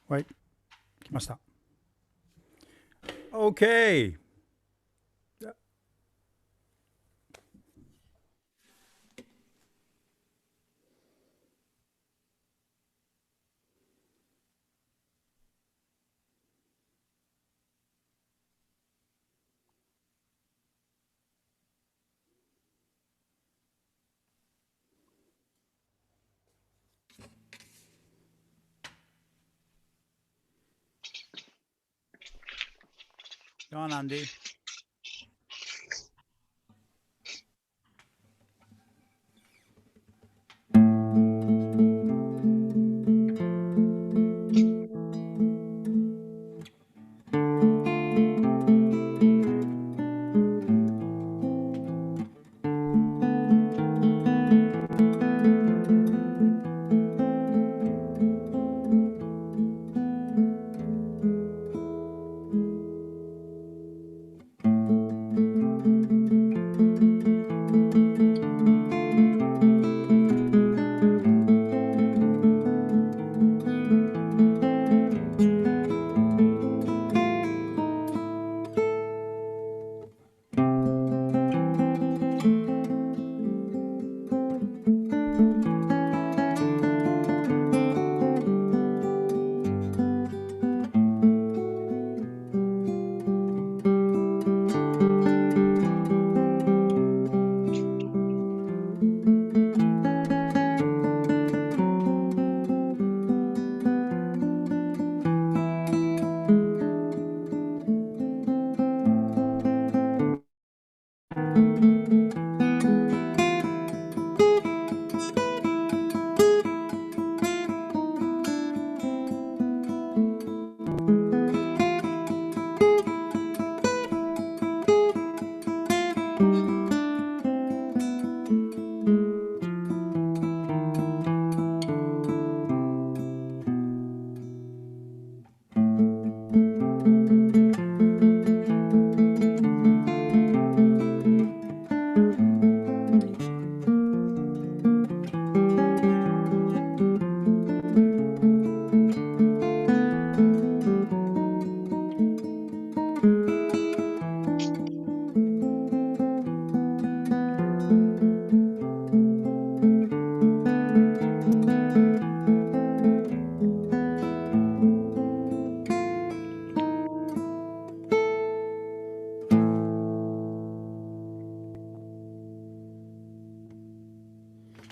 はい、来ました。OK。Go on, Andy.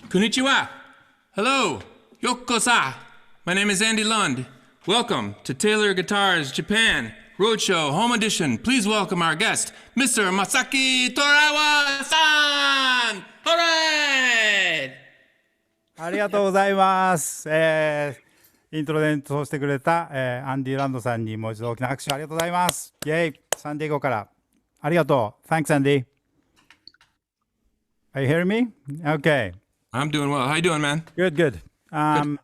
Konnichiwa. Hello. Yokosa. My name is Andy Lund. Welcome to Taylor Guitars Japan Roadshow Home Edition. Please welcome our guest, Mr. Masaki Torawa-san. Alright! ありがとうございます。イントロで演奏してくれた、アンディ・ランドさんにもう一度大きな拍手ありがとうございます。イェイ、サンディエゴから。ありがとう。Thanks, Andy. Are you hearing me? Okay. I'm doing well. How you doing, man? Good, good.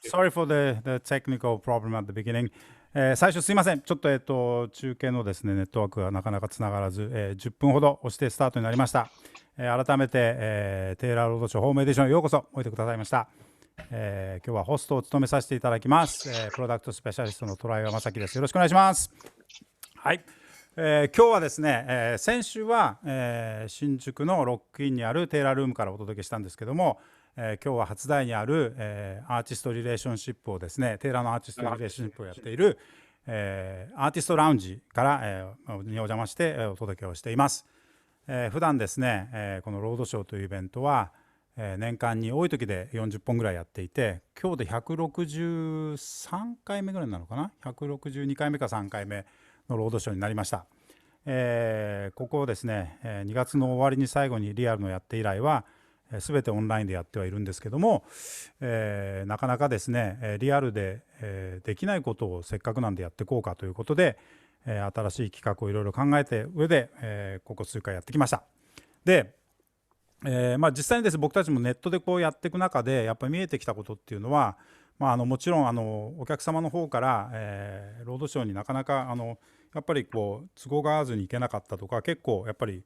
Sorry for the technical problem at the beginning. 最初すいません。ちょっと、中継のですね、ネットワークがなかなかつながらず、10分ほど押してスタートになりました。改めて、テイラーロードショーホームエディションへようこそおいでくださいました。今日はホストを務めさせていただきます。プロダクトスペシャリストの虎岩正樹です。よろしくお願いします。はい。今日はですね、先週は、新宿のロックインにあるテイラールームからお届けしたんですけども、今日は初台にある、アーティストリレーションシップをですね、テイラーのアーティストリレーションシップをやっている、アーティストラウンジから、にお邪魔して、お届けをしています。普段ですね、このロードショーというイベントは、年間に多い時で40本ぐらいやっていて、今日で163回目ぐらいなのかな、162回目か3回目のロードショーになりました。ここをですね、2月の終わりに最後にリアルのやって以来は全てオンラインでやってはいるんですけども、なかなかですねリアルで、できないことをせっかくなんでやっていこうかということで、新しい企画をいろいろ考えて上で、ここ数回やってきました。で、実際にですね僕たちもネットでこうやっていく中でやっぱり見えてきたことっていうのは、もちろんお客様の方から、ロードショーになかなかやっぱりこう都合が合わずに行けなかったとか、結構やっぱり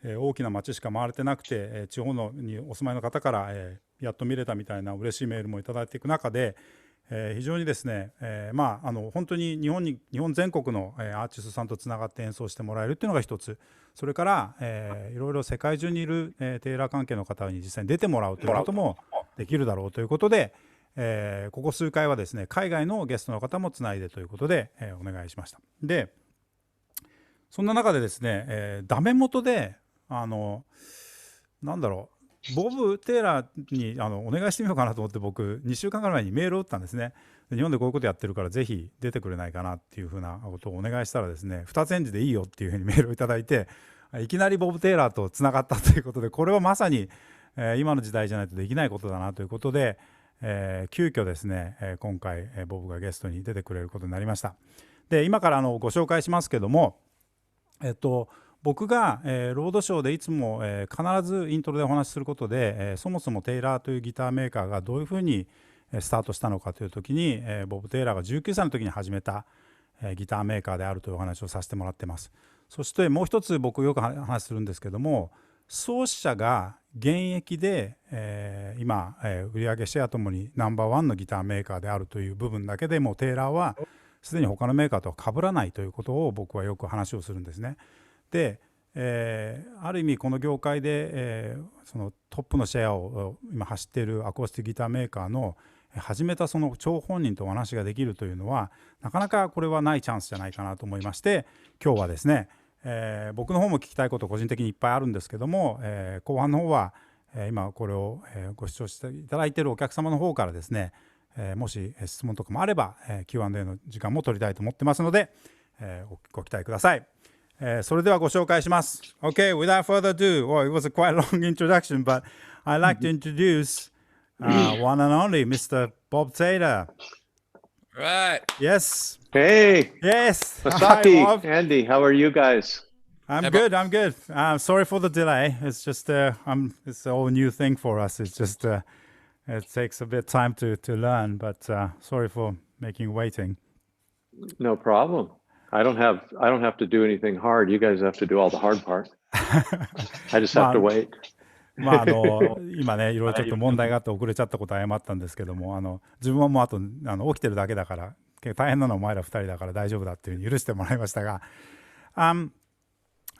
大きな町しか回れてなくて、地方にお住まいの方から、やっと見れたみたいな嬉しいメールもいただいていく中で、非常にですね、本当に日本全国の、アーティストさんとつながって演奏してもらえるっていうのが一つ、それから、いろいろ世界中にいる、テイラー関係の方に実際に出てもらうということもできるだろうということで、ここ数回はですね海外のゲストの方もつないでということで、お願いしました。でそんな中でですね、ダメ元でなんだろうボブ・テイラーにお願いしてみようかなと思って、僕2週間ぐらい前にメールを打ったんですね。で日本でこういうことやってるからぜひ出てくれないかなっていうふうなことをお願いしたらですね、二つ返事でいいよっていうふうにメールをいただいて、いきなりボブ・テイラーとつながったということで、これはまさに、今の時代じゃないとできないことだなということで、急遽ですね、今回、ボブがゲストに出てくれることになりました。で今からご紹介しますけども、僕が、ロードショーでいつも、必ずイントロでお話しすることで、そもそもテイラーというギターメーカーがどういうふうにスタートしたのかという時に、ボブ・テイラーが19歳の時に始めた、ギターメーカーであるというお話をさせてもらってます。そしてもう一つ僕よく話するんですけども、創始者が現役で、今、売上シェアともにナンバーワンのギターメーカーであるという部分だけでもテイラーはすでに他のメーカーとは被らないということを僕はよく話をするんですね。で、ある意味この業界で、そのトップのシェアを今走っているアコースティックギターメーカーの始めたその張本人とお話ができるというのはなかなかこれはないチャンスじゃないかなと思いまして、今日はですね、僕の方も聞きたいこと個人的にいっぱいあるんですけども、後半の方は、今これを、ご視聴していただいているお客様の方からですね、もし質問とかもあれば、Q&A の時間も取りたいと思ってますので、ご期待ください。それではご紹介します。Okay, without further ado, well, it was a quite long introduction, but I'd like to introduce one and only Mr. Bob Taylor. Right. Yes. Hey. Yes. Masaki, Hi, Bob. Andy, how are you guys? I'm good. I'm good. Sorry for the delay. It's just it's a whole new thing for us. It's just it takes a bit of time to learn, but sorry for making you waiting. No problem. I don't have to do anything hard. You guys have to do all the hard part. I just have to wait. 今ねいろいろちょっと問題があって遅れちゃったこと謝ったんですけども、自分はもうあと起きてるだけだから結構大変なのはお前ら2人だから大丈夫だっていうふうに許してもらいましたが、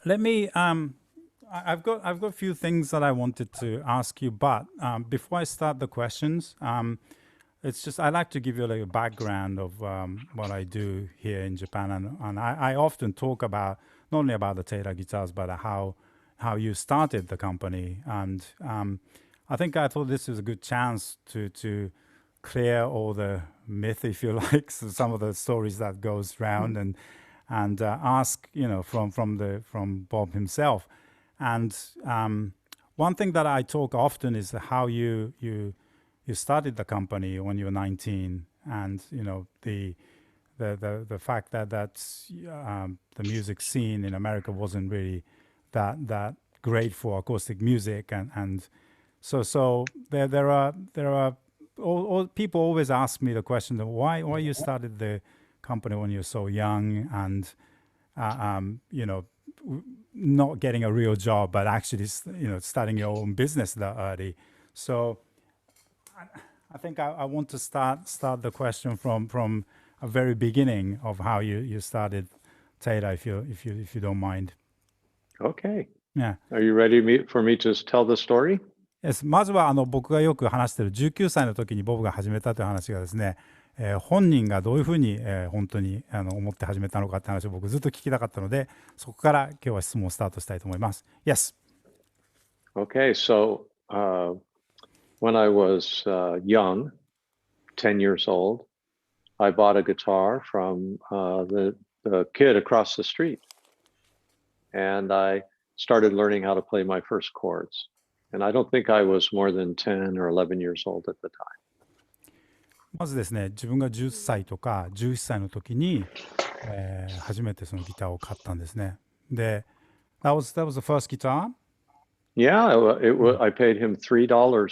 Let me I've got a few things that I wanted to ask you, but before I start the questions, it's just I like to give you like a background of what I do here in Japan, and I often talk about not only about the Taylor guitars, but how you started the company, and I thought this is a good chance to clear all the myth, if you like, so some of the stories that goes around, and ask from Bob himself, and one thing that I talk often is how you started the company when you were 19, and the fact that the music scene in America wasn't really that great for acoustic music, and so there are all people always ask me the question of why you started the company when you're so young, and not getting a real job, but actually starting your own business that early. So I think I want to start the question from a very beginning of how you started Taylor, if you don't mind. Okay. Yeah. Are you ready for me to tell the story? Yes. まずは僕がよく話している19歳の時にボブが始めたという話がですね、本人がどういうふうに、本当に思って始めたのかって話を僕ずっと聞きたかったので、そこから今日は質問をスタートしたいと思います。Yes. Okay, so when I was young, 10 years old, I bought a guitar from the kid across the street, and I started learning how to play my first chords. And I don't think I was more than 10 or 11 years old at the time. まずですね、自分が10歳とか11歳の時に、初めてそのギターを買ったんですね。で、that was the first guitar? Yeah, I paid him $3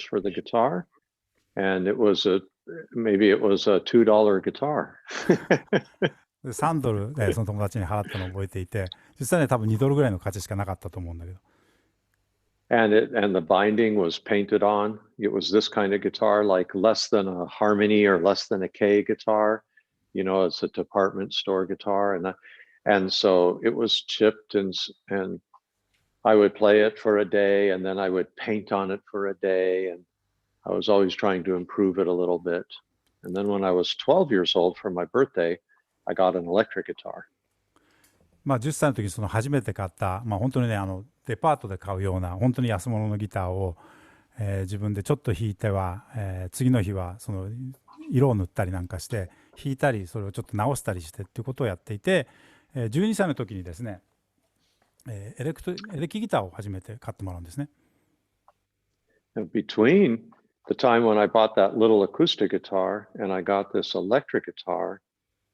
for the guitar, and maybe it was a $2 guitar. で3ドルでその友達に払ったのを覚えていて、実際ね多分2ドルぐらいの価値しかなかったと思うんだけど。and the binding was painted on. It was this kind of guitar, like less than a harmony or less than a K guitar. You know, it's a department store guitar, and so it was chipped, and I would play it for a day, and then I would paint on it for a day, and I was always trying to improve it a little bit. And then when I was 12 years old for my birthday, I got an electric guitar. まあ10歳の時にその初めて買った、まあ、本当にねデパートで買うような本当に安物のギターを、自分でちょっと弾いては、次の日はその色を塗ったりなんかして弾いたりそれをちょっと直したりしてっていうことをやっていて、12歳の時にですね、エレキギターを初めて買ってもらうんですね。Between the time when I bought that little acoustic guitar and I got this electric guitar,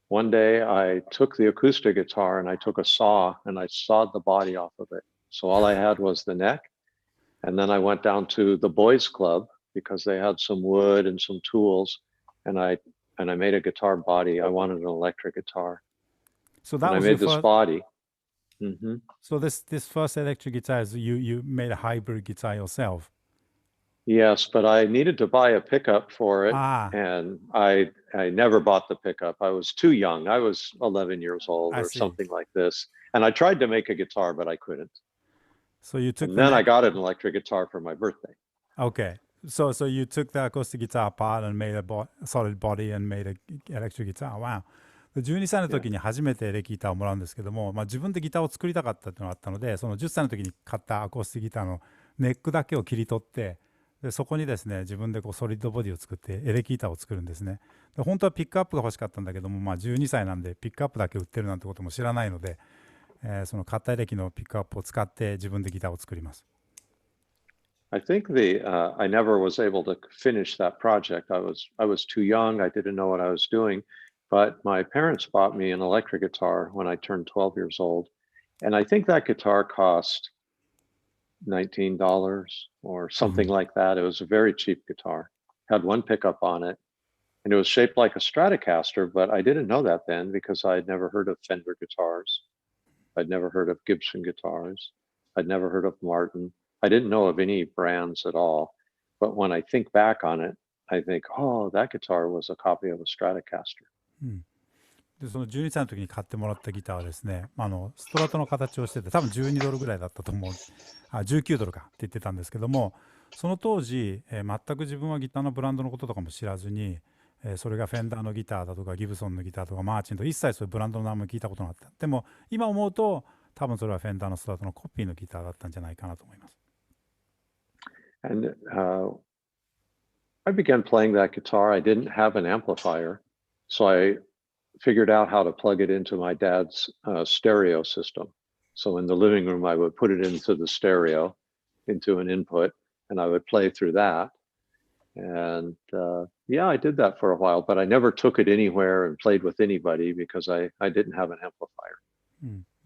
one day I took the acoustic guitar and I took a saw and I sawed the body off of it. So all I had was the neck. And then I went down to the boys club because they had some wood and some tools, and I made a guitar body. I wanted an electric guitar. So that and was I made your this first... body. So this first electric guitar is you made a hybrid guitar yourself. Yes, but I needed to buy a pickup for it, and I never bought the pickup. I was too young. I was 11 years old or something like this. And I tried to make a guitar, but I couldn't. So you took and then I got an electric guitar for my birthday. Okay. So you took the acoustic guitar apart and made a solid body and made an electric guitar. Wow. 12歳の時に初めてエレキギターをもらうんですけども、まあ、自分でギターを作りたかったっていうのがあったので、その10歳の時に買ったアコースティックギターのネックだけを切り取って、でそこにですね自分でこうソリッドボディを作ってエレキギターを作るんですね。で本当はピックアップが欲しかったんだけども、まあ、12歳なんでピックアップだけ売ってるなんてことも知らないので、その買ったエレキのピックアップを使って自分でギターを作ります。I think I never was able to finish that project. I was too young. I didn't know what I was doing. But my parents bought me an electric guitar when I turned 12 years old. And I think that guitar cost $19 or something like that. It was a very cheap guitar. Had one pickup on it. And it was shaped like a Stratocaster, but I didn't know that then because I'd never heard of Fender guitars. I'd never heard of Gibson guitars. I'd never heard of Martin. I didn't know of any brands at all. But when I think back on it, I think, oh, that guitar was a copy of a Stratocaster. でその12歳の時に買ってもらったギターはですね、ストラトの形をしてて多分12ドルぐらいだったと思う。19ドルかって言ってたんですけども、その当時、全く自分はギターのブランドのこととかも知らずに、それがフェンダーのギターだとかギブソンのギターとかマーチンと一切そういうブランドの名前聞いたことなかった。でも今思うと多分それはフェンダーのストラトのコピーのギターだったんじゃないかなと思います。And I began playing that guitar. I didn't have an amplifier, so I figured out how to plug it into my dad's stereo system. So in the living room, I would put it into the stereo, into an input, and I would play through that. And yeah, I did that for a while, but I never took it anywhere and played with anybody because I didn't have an amplifier.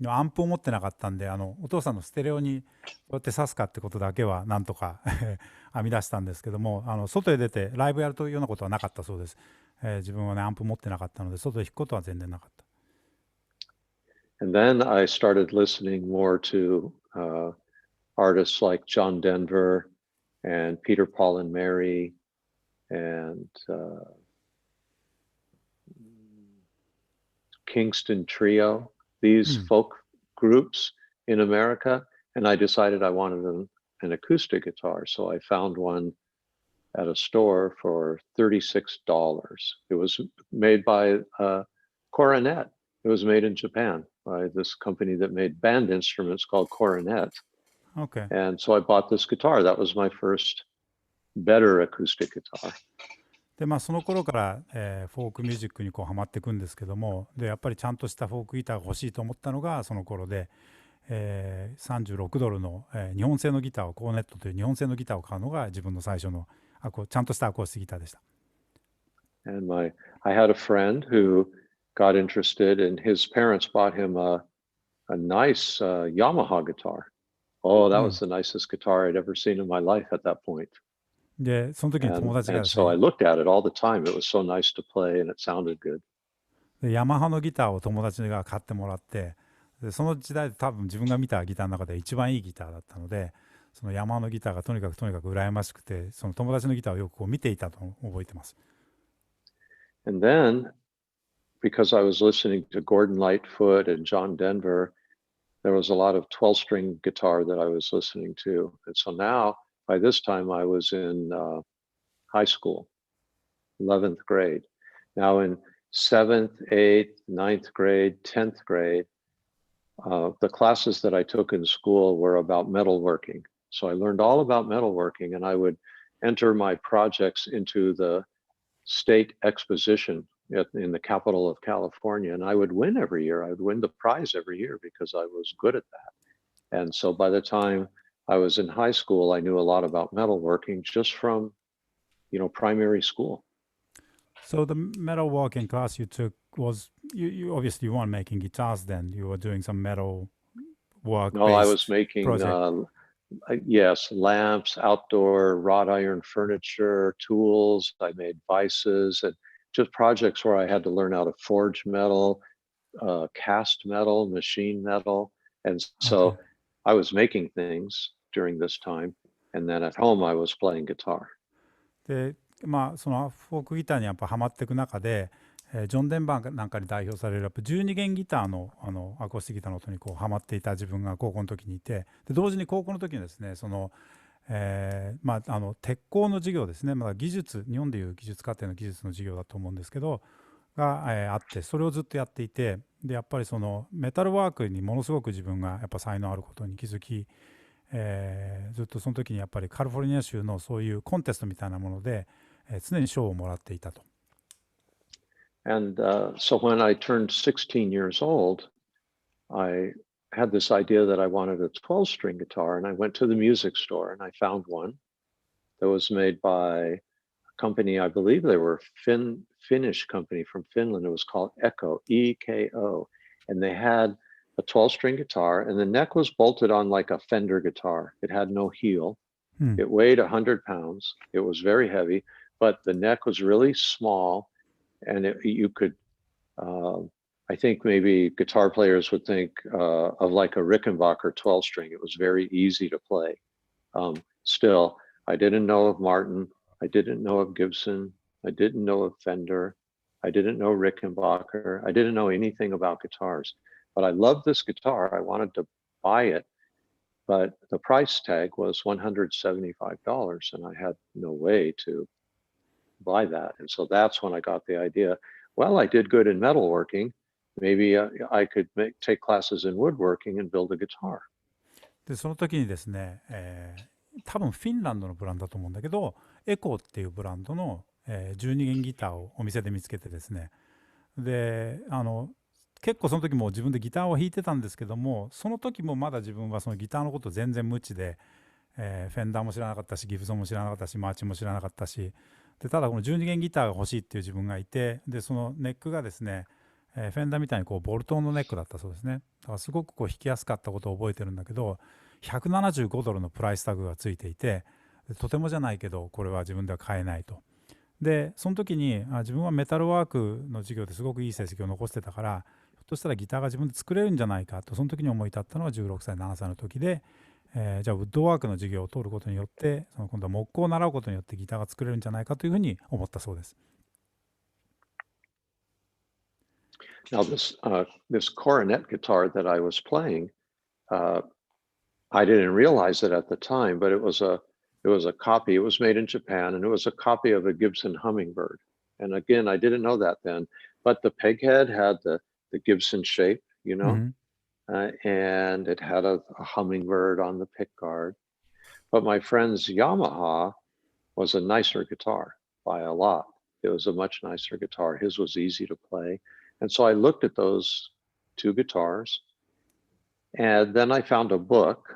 アンプを持ってなかったんで、お父さんのステレオにどうやって挿すかってことだけはなんとか編み出したんですけども、外へ出てライブやるというようなことはなかったそうです。自分はねアンプ持ってなかったので外へ弾くことは全然なかった。And then I started listening more to artists like John Denver and Peter, Paul and Mary and Kingston Trio, these folk groups in America, and I decided I wanted an acoustic guitar. So I found one at a store for $36. It was made by Coronet. It was made in Japan by this company that made band instruments called Coronet. Okay. And so I bought this guitar. That was my first better acoustic guitar. でその頃から、フォークミュージックにこうハマっていくんですけども、でやっぱりちゃんとしたフォークギターが欲しいと思ったのがその頃で、36ドルの、日本製のギターをコーネットという日本製のギターを買うのが自分の最初のちゃんとしたアコースティックギターでした。And I had a friend who got interested, and his parents bought him a nice Yamaha guitar. Oh, that was the nicest guitar I'd ever seen in my life at that point. でその時に友達が and so I looked at it all the time. It was so nice to play, and it sounded good. でヤマハのギターを友達が買ってもらって、でその時代で多分自分が見たギターの中で一番いいギターだったので、その山のギターがとにかく羨ましくて、その友達のギターをよくこう見ていたと覚えてます。And then, because I was listening to Gordon Lightfoot and John Denver, there was a lot of 12-string guitar that I was listening to. And so now, by this time, I was in high school, 11th grade. Now in 7th, 8th, 9th grade, 10th grade, the classes that I took in school were about metalworking. So I learned all about metalworking, and I would enter my projects into the state exposition in the capital of California, and I would win every year. I would win the prize every year because I was good at that. And so by the time I was in high school, I knew a lot about metalworking just from, primary school. So the metalworking class you took was, you obviously weren't making guitars then. You were doing some metal work. No, I was making, yes, lamps, outdoor wrought iron furniture, tools. I made vices and just projects where I had to learn how to forge metal, cast metal, machine metal. And so I was making things during this time. And then at home, I was playing guitar. で、そのフォークギターにやっぱハマっていく中で、ジョン・デンバーなんかに代表されるやっぱ12弦ギターのアコースティックギターの音にこうハマっていた自分が高校の時にいて、で同時に高校の時にですね、その鉄工の授業ですね、技術、日本でいう技術課程の技術の授業だと思うんですけどが、あって、それをずっとやっていて、でやっぱりそのメタルワークにものすごく自分がやっぱ才能あることに気づき、ずっとその時にやっぱりカリフォルニア州のそういうコンテストみたいなもので、常に賞をもらっていたと。And so when I turned 16 years old, I had this idea that I wanted a 12-string guitar, and I went to the music store and I found one that was made by a company, I believe they were Finnish company from Finland. It was called Echo, E-K-O, and they had a 12-string guitar, and the neck was bolted on like a Fender guitar. It had no heel. It weighed 100 pounds. It was very heavy, but the neck was really small, and you could, I think maybe guitar players would think of like a Rickenbacker 12-string. It was very easy to play. Still, I didn't know of Martin. I didn't know of Gibson. I didn't know of Fender. I didn't know Rickenbacker. I didn't know anything about guitars. But I loved this guitar. I wanted to buy it, but the price tag was $175, and I had no way to buy that. And so that's when I got the idea. Well, I did good in metalworking. Maybe I could take classes in woodworking and build a guitar. でその時にですね、多分フィンランドのブランドだと思うんだけど、エコーっていうブランドの、12弦ギターをお店で見つけてですね、で結構その時も自分でギターを弾いてたんですけども、その時もまだ自分はそのギターのこと全然無知で、フェンダーも知らなかったし、ギブソンも知らなかったし、マーチも知らなかったし、でただこの12弦ギターが欲しいっていう自分がいて、でそのネックがですね、フェンダーみたいにこうボルトのネックだったそうですね。だからすごくこう弾きやすかったことを覚えてるんだけど、$175のプライスタグがついていて、とてもじゃないけどこれは自分では買えないと。でその時に自分はメタルワークの授業ですごくいい成績を残してたから、ひょっとしたらギターが自分で作れるんじゃないかと、その時に思い立ったのは16歳7歳の時で、じゃあウッドワークの授業を取ることによって、その今度は木工を習うことによってギターが作れるんじゃないかというふうに思ったそうです。Now this coronet guitar that I was playing, I didn't realize it at the time, but it was a copy. It was made in Japan, and it was a copy of a Gibson Hummingbird. And again, I didn't know that then, but the peghead had the Gibson shape, and it had a hummingbird on the pickguard. But my friend's Yamaha was a nicer guitar by a lot. It was a much nicer guitar. His was easy to play. And so I looked at those two guitars, and then I found a book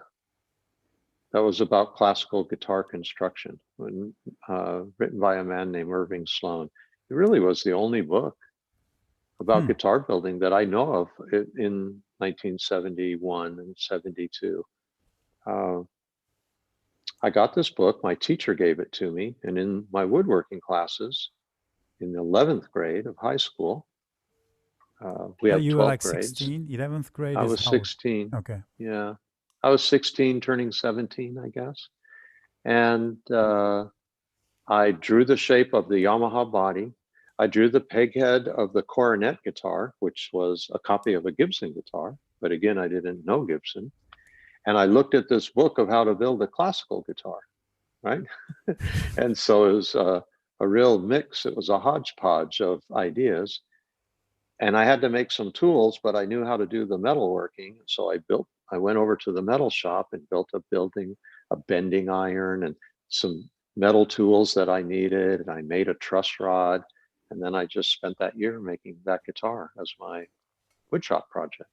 that was about classical guitar construction, written by a man named Irving Sloan. It really was the only book about guitar building that I know of in 1971 and 72. I got this book. My teacher gave it to me, and in my woodworking classes in the 11th grade of high school, we had 12 grades. You were like 16, 11th grade? I was 16. Okay. Yeah. I was 16, turning 17, I guess. And I drew the shape of the Yamaha body. I drew the peg head of the coronet guitar, which was a copy of a Gibson guitar. But again, I didn't know Gibson. And I looked at this book of how to build a classical guitar, right? And so it was a real mix. It was a hodgepodge of ideas. And I had to make some tools, but I knew how to do the metalworking. So I went over to the metal shop and built a bending iron and some metal tools that I needed. And I made a truss rod. And then I just spent that year making that guitar as my woodshop project.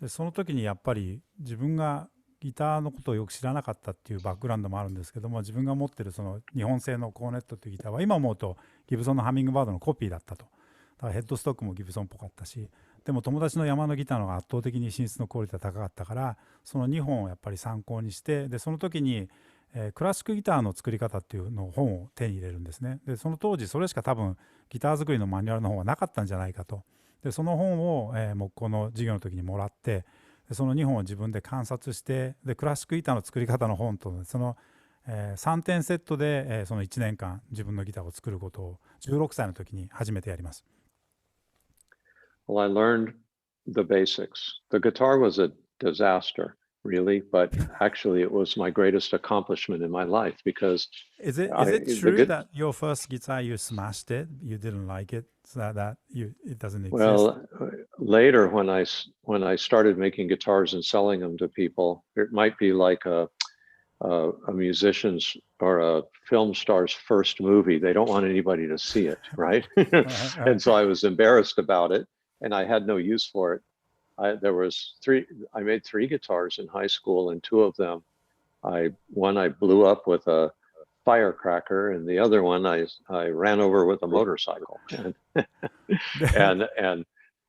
でその時にやっぱり自分がギターのことをよく知らなかったっていうバックグラウンドもあるんですけども、自分が持ってるその日本製のコーネットというギターは今思うとギブソンのハミングバードのコピーだったと。だからヘッドストックもギブソンっぽかったし、でも友達の山のギターの方が圧倒的に品質のクオリティが高かったから、その2本をやっぱり参考にして、でその時に、クラシックギターの作り方っていうのを本を手に入れるんですね。でその当時それしか多分ギター作りのマニュアルの本はなかったんじゃないかと。でその本を、木工の授業の時にもらって、でその2本を自分で観察して、でクラシックギターの作り方の本とその、3点セットで、その1年間自分のギターを作ることを16歳の時に初めてやります。Well, I learned the basics. The guitar was a disaster, really, but actually it was my greatest accomplishment in my life because Is it true that your first guitar you smashed it, you didn't like it, so that it doesn't exist? Well, later when I started making guitars and selling them to people, it might be like a musician's or a film star's first movie. They don't want anybody to see it, right? And so I was embarrassed about it, and I had no use for it. I made 3 guitars in high school, and 2 of them, one I blew up with a firecracker, and the other one I ran over with a motorcycle. And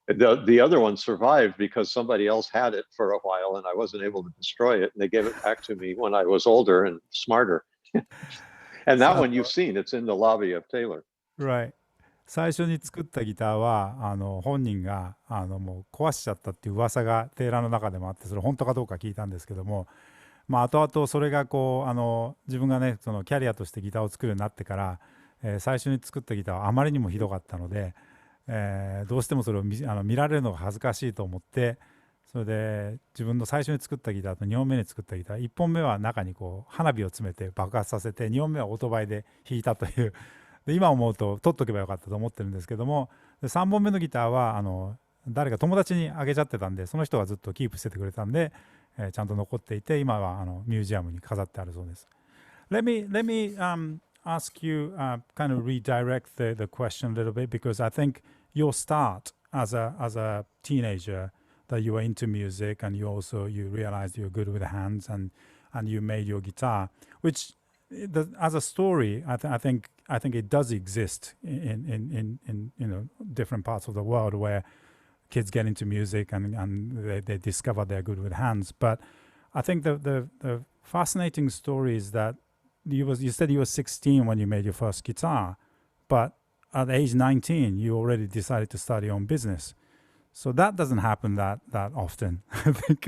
the other one survived because somebody else had it for a while, and I wasn't able to destroy it. And they gave it back to me when I was older and smarter. And that one you've seen, it's in the lobby of Taylor. Right. 最初に作ったギターは本人がもう壊しちゃったっていう噂がテーラーの中でもあって、それ本当かどうか聞いたんですけども、まあ後々それがこう自分がねそのキャリアとしてギターを作るようになってから、最初に作ったギターはあまりにもひどかったので、どうしてもそれを見られるのが恥ずかしいと思って、それで自分の最初に作ったギターと2本目に作ったギター、1本目は中にこう花火を詰めて爆発させて、2本目はオートバイで弾いたというで今思うと取っとけばよかったと思ってるんですけども、で3本目のギターは誰か友達にあげちゃってたんで、その人がずっとキープしててくれたんで、ちゃんと残っていて、今はミュージアムに飾ってあるそうです。Let me ask you, kind of redirect the question a little bit, because I think your start as a teenager, that you were into music and you realized you were good with the hands and you made your guitar, which as a story, I think it does exist in different parts of the world where kids get into music and they discover they're good with hands. But I think the fascinating story is that you said you were 16 when you made your first guitar, but at age 19 you already decided to start your own business. So that doesn't happen that often. I think.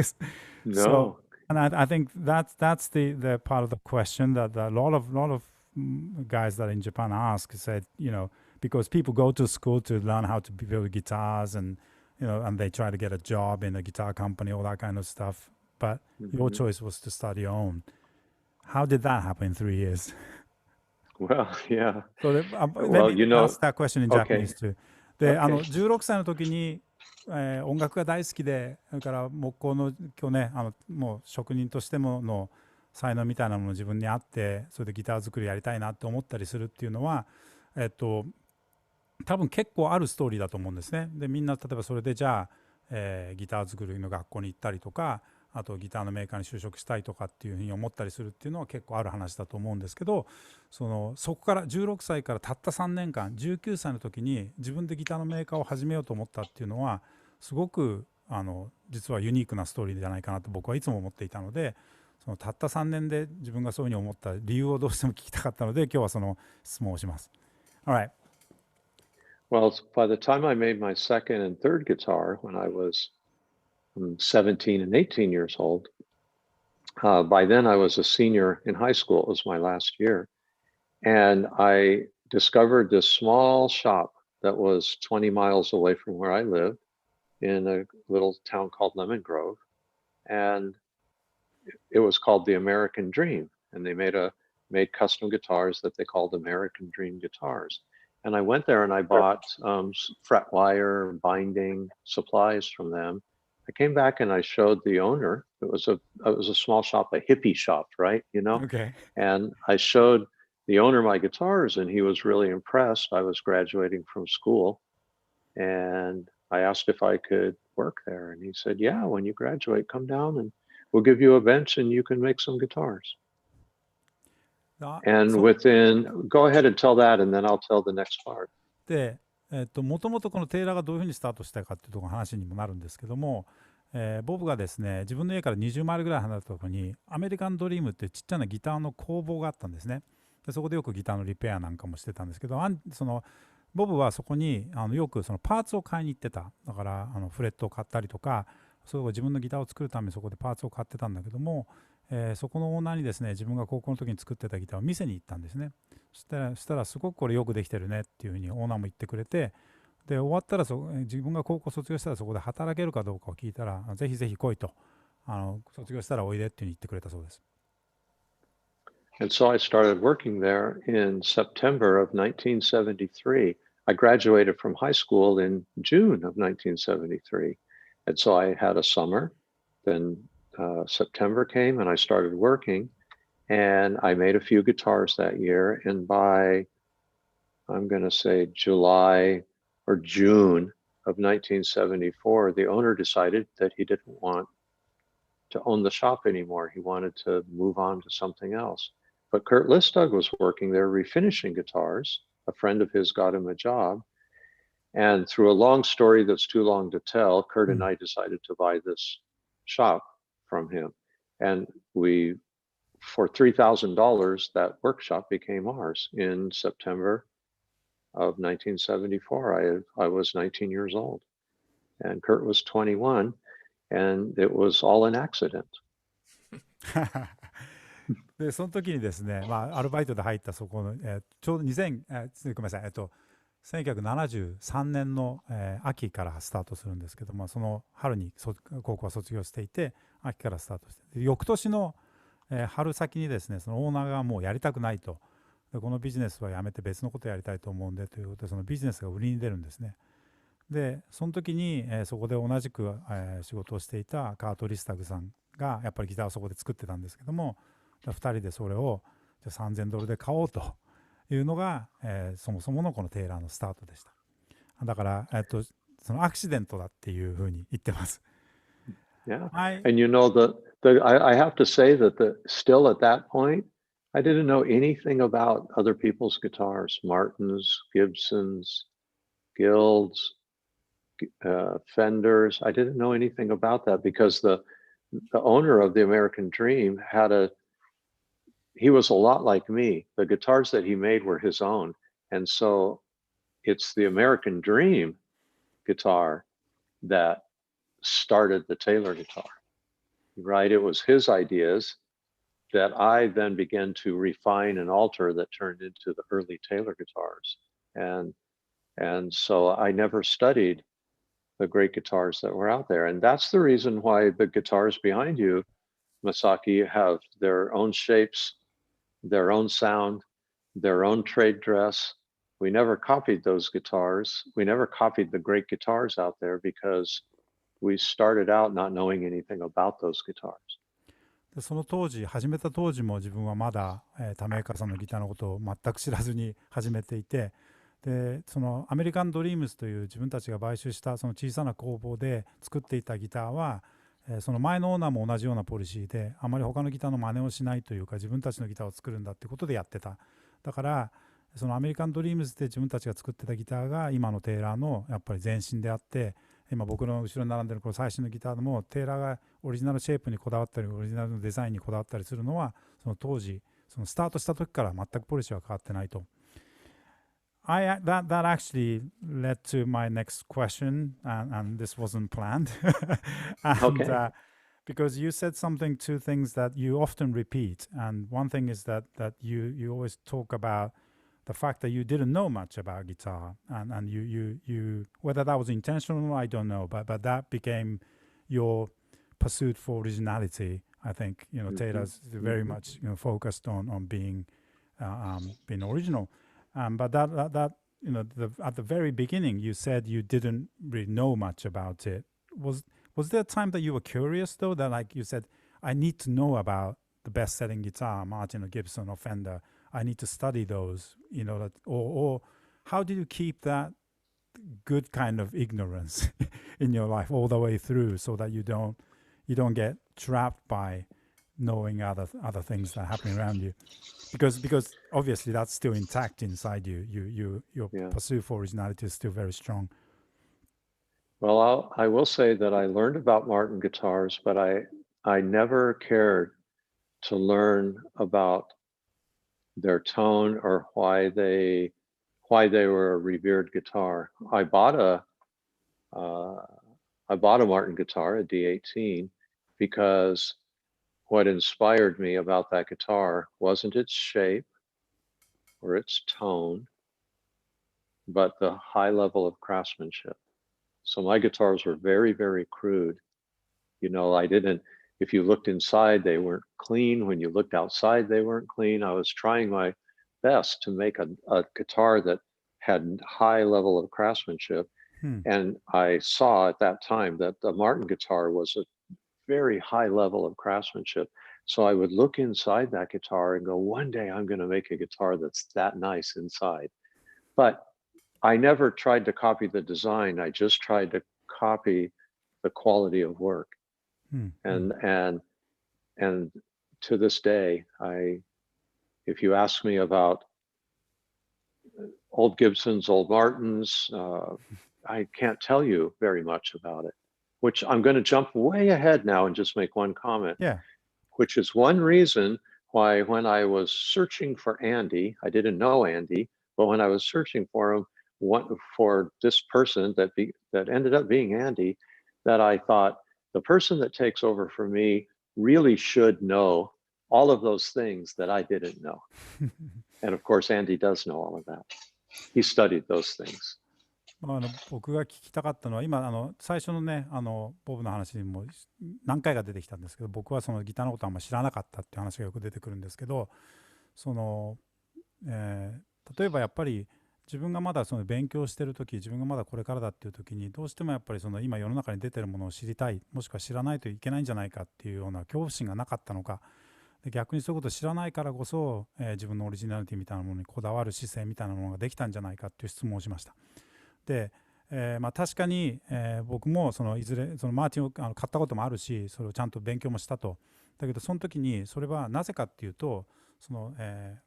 No. So, and I think that's the part of the question that a lot of guys that in Japan ask, said, because people go to school to learn how to build guitars and and they try to get a job in a guitar company, all that kind of stuff. But your choice was to start your own. How did that happen in 3 years? Well, yeah. So let me ask that question in Japanese too. で、16歳の時に、音楽が大好きで、それから木工の今日ね、もう職人としてもの才能みたいなもの自分にあって、それでギター作りやりたいなって思ったりするっていうのは、多分結構あるストーリーだと思うんですね。でみんな例えばそれでじゃあ、ギター作りの学校に行ったりとか、あとギターのメーカーに就職したいとかっていうふうに思ったりするっていうのは結構ある話だと思うんですけど、そこから16歳からたった3年間19歳の時に自分でギターのメーカーを始めようと思ったっていうのはすごく実はユニークなストーリーじゃないかなと僕はいつも思っていたので、そのたった3年で自分がそういうふうに思った理由をどうしても聞きたかったので今日はその質問をします。Alright. Well, by the time I made my second and third guitar, when I was 17 and 18 years old, by then I was a senior in high school. It was my last year. And I discovered this small shop that was 20 miles away from where I lived in a little town called Lemon Grove. And it was called the American Dream. And they made custom guitars that they called American Dream guitars. And I went there and I bought fret wire, binding, supplies from them. I came back and I showed the owner. It was a small shop, a hippie shop, right? You know? Okay. And I showed the owner my guitars and he was really impressed. I was graduating from school and I asked if I could work there. And he said, yeah, when you graduate, come down and we'll give you a bench and you can make some guitars. And go ahead and tell that and then I'll tell the next part. で、もともとこのテイラーがどういうふうにスタートしたかっていうところの話にもなるんですけども、ボブがですね、自分の家から20マイルぐらい離れたところにアメリカンドリームっていうちっちゃなギターの工房があったんですね。でそこでよくギターのリペアなんかもしてたんですけど、そのボブはそこによくそのパーツを買いに行ってた。だからフレットを買ったりとか、そういう自分のギターを作るためにそこでパーツを買ってたんだけども、そこのオーナーにですね、自分が高校の時に作ってたギターを見せに行ったんですね。そしたらすごくこれよくできてるねっていうふうにオーナーも言ってくれて、で終わったら自分が高校卒業したらそこで働けるかどうかを聞いたら、ぜひぜひ来いと、卒業したらおいでっていうふうに言ってくれたそうです。And so I started working there in September of 1973. I graduated from high school in June of 1973. And so I had a summer. Then September came and I started working. And I made a few guitars that year. And by, I'm going to say July or June of 1974, the owner decided that he didn't want to own the shop anymore. He wanted to move on to something else. But Kurt Listug was working there refinishing guitars. A friend of his got him a job. And through a long story that's too long to tell, Kurt and I decided to buy this shop from him. And for $3,000, that workshop became ours in September of 1974. I was 19 years old and Kurt was 21 and it was all an accident. でその時にですね、アルバイトで入ったそこの、ちょうどごめんなさい、1973年の、秋からスタートするんですけども、その春に高校は卒業していて、秋からスタートして、翌年の、春先にですね、そのオーナーがもうやりたくないと、でこのビジネスはやめて別のことやりたいと思うんでということで、そのビジネスが売りに出るんですね。でその時に、そこで同じく、仕事をしていたカート・リスタグさんがやっぱりギターをそこで作ってたんですけども、2人でそれを$3,000で買おうというのが、そもそものこのテイラーのスタートでした。だから、そのアクシデントだっていうふうに言ってます。Yeah. And you know, I have to say that still at that point, I didn't know anything about other people's guitars, Martins, Gibsons, Guilds, Fenders. I didn't know anything about that because the owner of the American Dream he was a lot like me. The guitars that he made were his own. And so it's the American Dream guitar that started the Taylor guitar, right? It was his ideas that I then began to refine and alter that turned into the early Taylor guitars. And so I never studied the great guitars that were out there. And that's the reason why the guitars behind you, Masaki, have their own shapes, their own sound, their own trade dress. We never copied those guitars. We never copied the great guitars out there because we started out not knowing anything about those guitars. でその当時、始めた当時も自分はまだ、タメーカーさんのギターのことを全く知らずに始めていて、でそのアメリカンドリームズという自分たちが買収したその小さな工房で作っていたギターは、その前のオーナーも同じようなポリシーで、あまり他のギターの真似をしないというか、自分たちのギターを作るんだってことでやってた。だからそのアメリカンドリームズで自分たちが作ってたギターが今のテイラーのやっぱり前身であって、今僕の後ろに並んでるこの最新のギターでもテイラーがオリジナルシェイプにこだわったり、オリジナルのデザインにこだわったりするのは、その当時そのスタートした時から全くポリシーは変わってないと。That actually led to my next question, and this wasn't planned. And, Okay. because you said something, two things that you often repeat, and one thing is that you always talk about the fact that you didn't know much about guitar, and you whether that was intentional, I don't know, but that became your pursuit for originality. I think Taylor's very much focused on being original, but that at the very beginning you said you didn't really know much about it. Was there a time that you were curious though, that like you said, I need to know about the best-selling guitar, Martin or Gibson or Fender, I need to study those, or how did you keep that good kind of ignorance in your life all the way through, so that you don't get trapped by knowing other things that are happening around you, because obviously that's still intact inside you. Your pursuit for originality is still very strong. Well, I will say that I learned about Martin guitars, but I never cared to learn about their tone or why they were a revered guitar. I bought a Martin guitar, a D18, because what inspired me about that guitar wasn't its shape or its tone, but the high level of craftsmanship. So my guitars were very, very crude. If you looked inside, they weren't clean. When you looked outside, they weren't clean. I was trying my best to make a guitar that had high level of craftsmanship. And I saw at that time that the Martin guitar was a very high level of craftsmanship. So I would look inside that guitar and go, one day I'm going to make a guitar that's that nice inside. But I never tried to copy the design. I just tried to copy the quality of work. And to this day, if you ask me about old Gibsons, old Martins, I can't tell you very much about it, which I'm going to jump way ahead now and just make one comment. Yeah. Which is one reason why when I was searching for Andy, I didn't know Andy, but when I was searching for him, for this person that ended up being Andy, that I thought the person that takes over for me really should know all of those things that I didn't know. And of course, Andy does know all of that. He studied those things. 僕が聞きたかったのは、今最初のねボブの話にも何回か出てきたんですけど、僕はそのギターのことはあんまり知らなかったっていう話がよく出てくるんですけど、例えばやっぱり自分がまだその勉強してる時、自分がまだこれからだっていう時に、どうしてもやっぱりその今世の中に出てるものを知りたい、もしくは知らないといけないんじゃないかっていうような恐怖心がなかったのか、で逆にそういうことを知らないからこそ、自分のオリジナリティみたいなものにこだわる姿勢みたいなものができたんじゃないかっていう質問をしました。で、確かに、僕もいずれそのマーチンを買ったこともあるし、それをちゃんと勉強もしたと。だけどその時にそれはなぜかっていうと、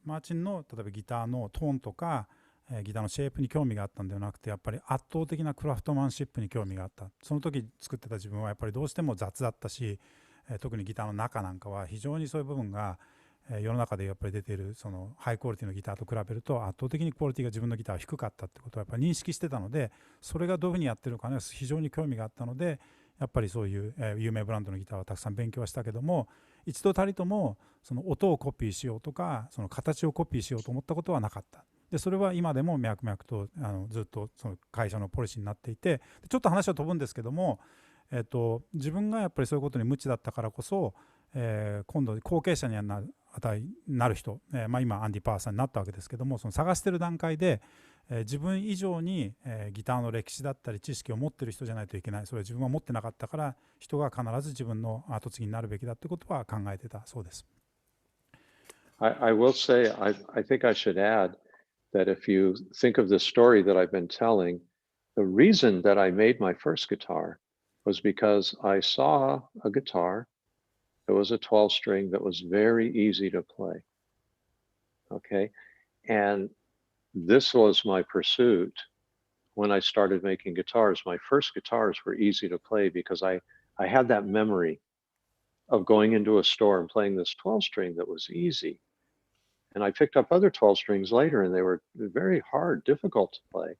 マーチンの例えばギターのトーンとか、ギターのシェイプに興味があったんではなくて、やっぱり圧倒的なクラフトマンシップに興味があった。その時作ってた自分はやっぱりどうしても雑だったし、特にギターの中なんかは非常にそういう部分が、世の中でやっぱり出ているそのハイクオリティのギターと比べると圧倒的にクオリティが自分のギターは低かったってことをやっぱり認識してたので、それがどういうふうにやってるかね非常に興味があったので、やっぱりそういう、有名ブランドのギターはたくさん勉強はしたけども、一度たりともその音をコピーしようとかその形をコピーしようと思ったことはなかった。でそれは今でも脈々とずっとその会社のポリシーになっていて、ちょっと話は飛ぶんですけども、自分がやっぱりそういうことに無知だったからこそ、今度後継者になる人、今アンディ・パーさんになったわけですけども、その探してる段階で、自分以上に、ギターの歴史だったり知識を持ってる人じゃないといけない。それは自分は持ってなかったから、人が必ず自分の後継ぎになるべきだってことは考えてたそうです。I will say, I think I should add that if you think of the story that I've been telling, the reason that I made my first guitar was because I saw a guitar that was a 12 string that was very easy to play. Okay. And this was my pursuit when I started making guitars. My first guitars were easy to play because I had that memory of going into a store and playing this 12 string that was easy. And I picked up other 12 strings later and they were very hard, difficult to play.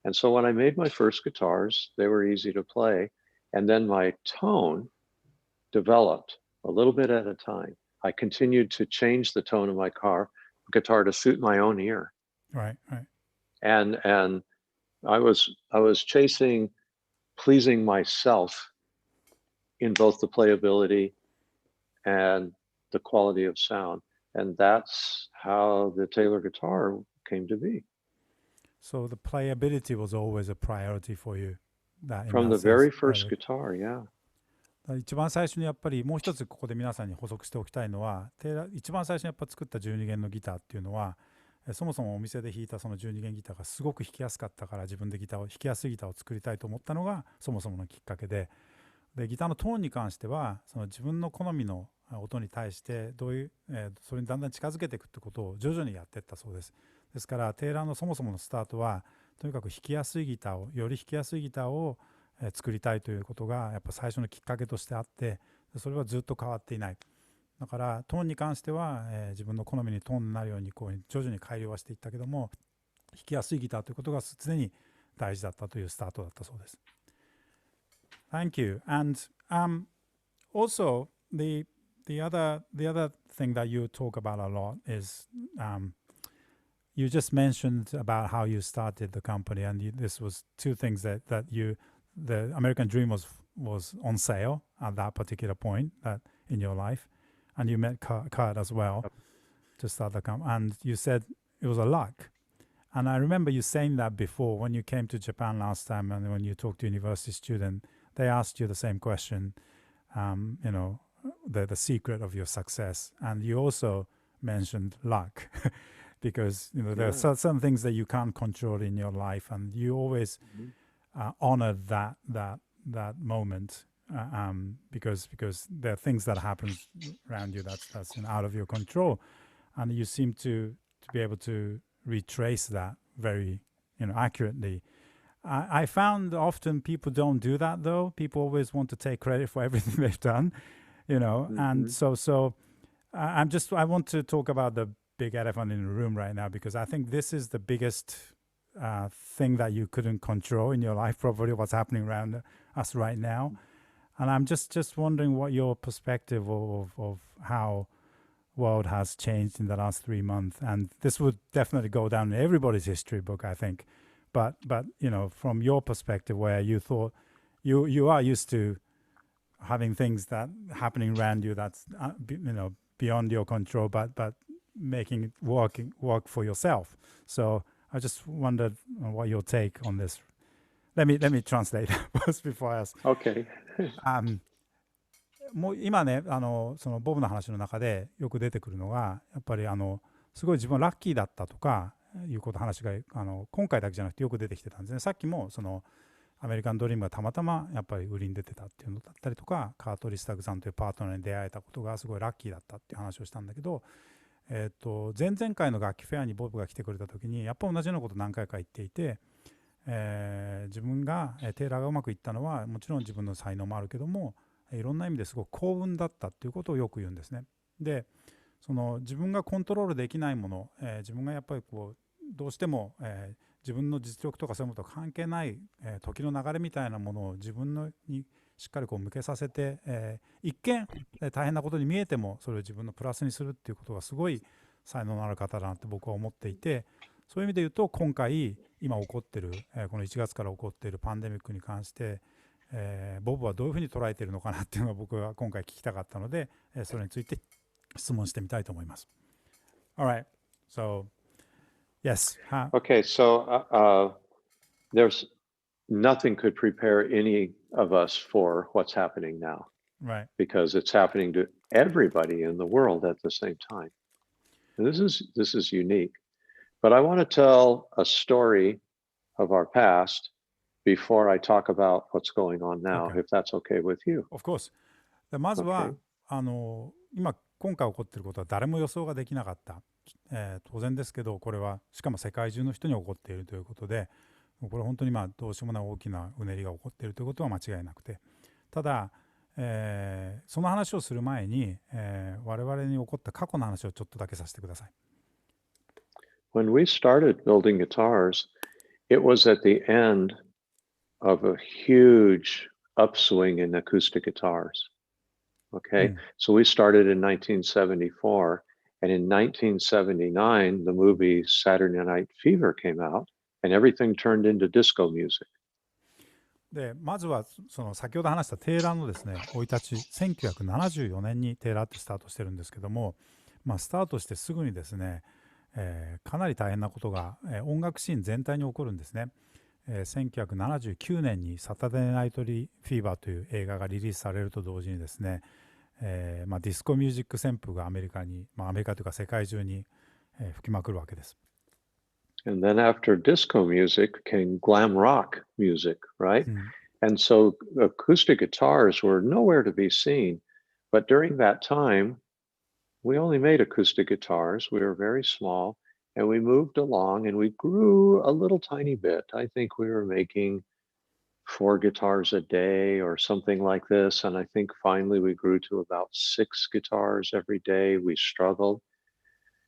And so when I made my first guitars, they were easy to play. And then my tone developed a little bit at a time. I continued to change the tone of my guitar to suit my own ear. Right. And I was chasing pleasing myself in both the playability and the quality of sound. And that's how the Taylor guitar came to be. So the playability was always a priority for you. From the very first guitar, yeah. 一番最初にやっぱりもう一つここで皆さんに補足しておきたいのは、一番最初にやっぱ作った12弦のギターっていうのは、そもそもお店で弾いたその12弦ギターがすごく弾きやすかったから、自分で弾きやすいギターを作りたいと思ったのがそもそものきっかけで、ギターのトーンに関してはその自分の好みの音に対してどういう、それにだんだん近づけていくってことを徐々にやっていったそうです。ですからテイラーのそもそものスタートはとにかく弾きやすいギターをより弾きやすいギターを作りたいということがやっぱ最初のきっかけとしてあって、それはずっと変わっていない。だからトーンに関しては、自分の好みにトーンになるようにこう徐々に改良はしていったけども、弾きやすいギターということが常に大事だったというスタートだったそうです。Thank you. And also the other thing that you talk about a lot is you just mentioned about how you started the company, and this was two things that the American Dream was on sale at that particular point in your life, and you met Kurt as well to start the company, and you said it was a luck. And I remember you saying that before when you came to Japan last time, and when you talked to university student, they asked you the same question, the secret of your success, and you also mentioned luck. Because there are certain things that you can't control in your life, and you always honor that moment because there are things that happen around you that's out of your control, and you seem to be able to retrace that very accurately. I found often people don't do that though. People always want to take credit for everything they've done, and so I want to talk about the big elephant in the room right now, because I think this is the biggest thing that you couldn't control in your life, probably what's happening around us right now. And I'm just wondering what your perspective of how world has changed in the last 3 months. And this would definitely go down in everybody's history book, I think. But from your perspective, where you thought you are used to having things that happening around you that's beyond your control, but making it work for yourself. So I just wondered what your take on this. Let me translate first before I ask. Okay. もう今ねそのボブの話の中でよく出てくるのがやっぱりすごい自分はラッキーだったとかいう話が今回だけじゃなくてよく出てきてたんですね。さっきもそのアメリカンドリームがたまたまやっぱり売りに出てたっていうのだったりとか、カート・リスタグさんというパートナーに出会えたことがすごいラッキーだったっていう話をしたんだけど、前々回の楽器フェアにボブが来てくれた時にやっぱ同じようなこと何回か言っていて、自分がテイラーがうまくいったのはもちろん自分の才能もあるけども、いろんな意味ですごく幸運だったっていうことをよく言うんですね。でその自分がコントロールできないもの、自分がやっぱりこうどうしても、自分の実力とかそういうものと関係ない、時の流れみたいなものを自分にしっかりこう向けさせて、一見、大変なことに見えてもそれを自分のプラスにするっていうことがすごい才能のある方だなって僕は思っていて、そういう意味で言うと今回今起こってる、この1月から起こっているパンデミックに関して、ボブはどういうふうに捉えているのかなっていうのを僕は今回聞きたかったので、それについて質問してみたいと思います。Alright, so yes. Okay, so there's nothing could prepare any of us for what's happening now. Right. Because it's happening to everybody in the world at the same time. And this is unique. But I want to tell a story of our past before I talk about what's going on now, if that's okay with you. Of course. まずは、今回起こっていることは誰も予想ができなかった。当然ですけど、これはしかも世界中の人に起こっているということで、これ本当にどうしようもない大きなうねりが起こっているということは間違いなくて、ただ、その話をする前に、我々に起こった過去の話をちょっとだけさせてください。When we started building guitars, it was at the end of a huge upswing in acoustic guitars. Okay, so we started in 1974, and in 1979, the movie Saturday Night Fever came out, and everything turned into disco music. でまずはその先ほど話したテイラーのですね生い立ち、1974年にテイラーってスタートしてるんですけども、スタートしてすぐにですね、かなり大変なことが、音楽シーン全体に起こるんですね。1979年にサタデーナイトフィーバーという映画がリリースされると同時にですね、ディスコミュージック旋風がアメリカというか世界中に、吹きまくるわけです。And then after disco music came glam rock music, right? And so acoustic guitars were nowhere to be seen. But during that time, we only made acoustic guitars. We were very small, and we moved along and we grew a little tiny bit. I think we were making 4 guitars a day or something like this. And I think finally we grew to about 6 guitars every day. We struggled.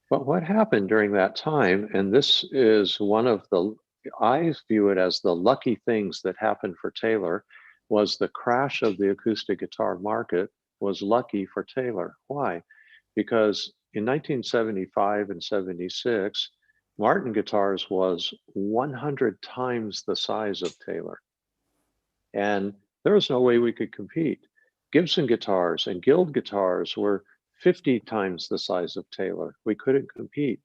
But what happened during that time, and this is one of the, I view it as the lucky things that happened for Taylor, was the crash of the acoustic guitar market was lucky for Taylor. Why? Because in 1975 and 76, Martin Guitars was 100 times the size of Taylor. And there was no way we could compete. Gibson guitars and Guild guitars were 50 times the size of Taylor. We couldn't compete.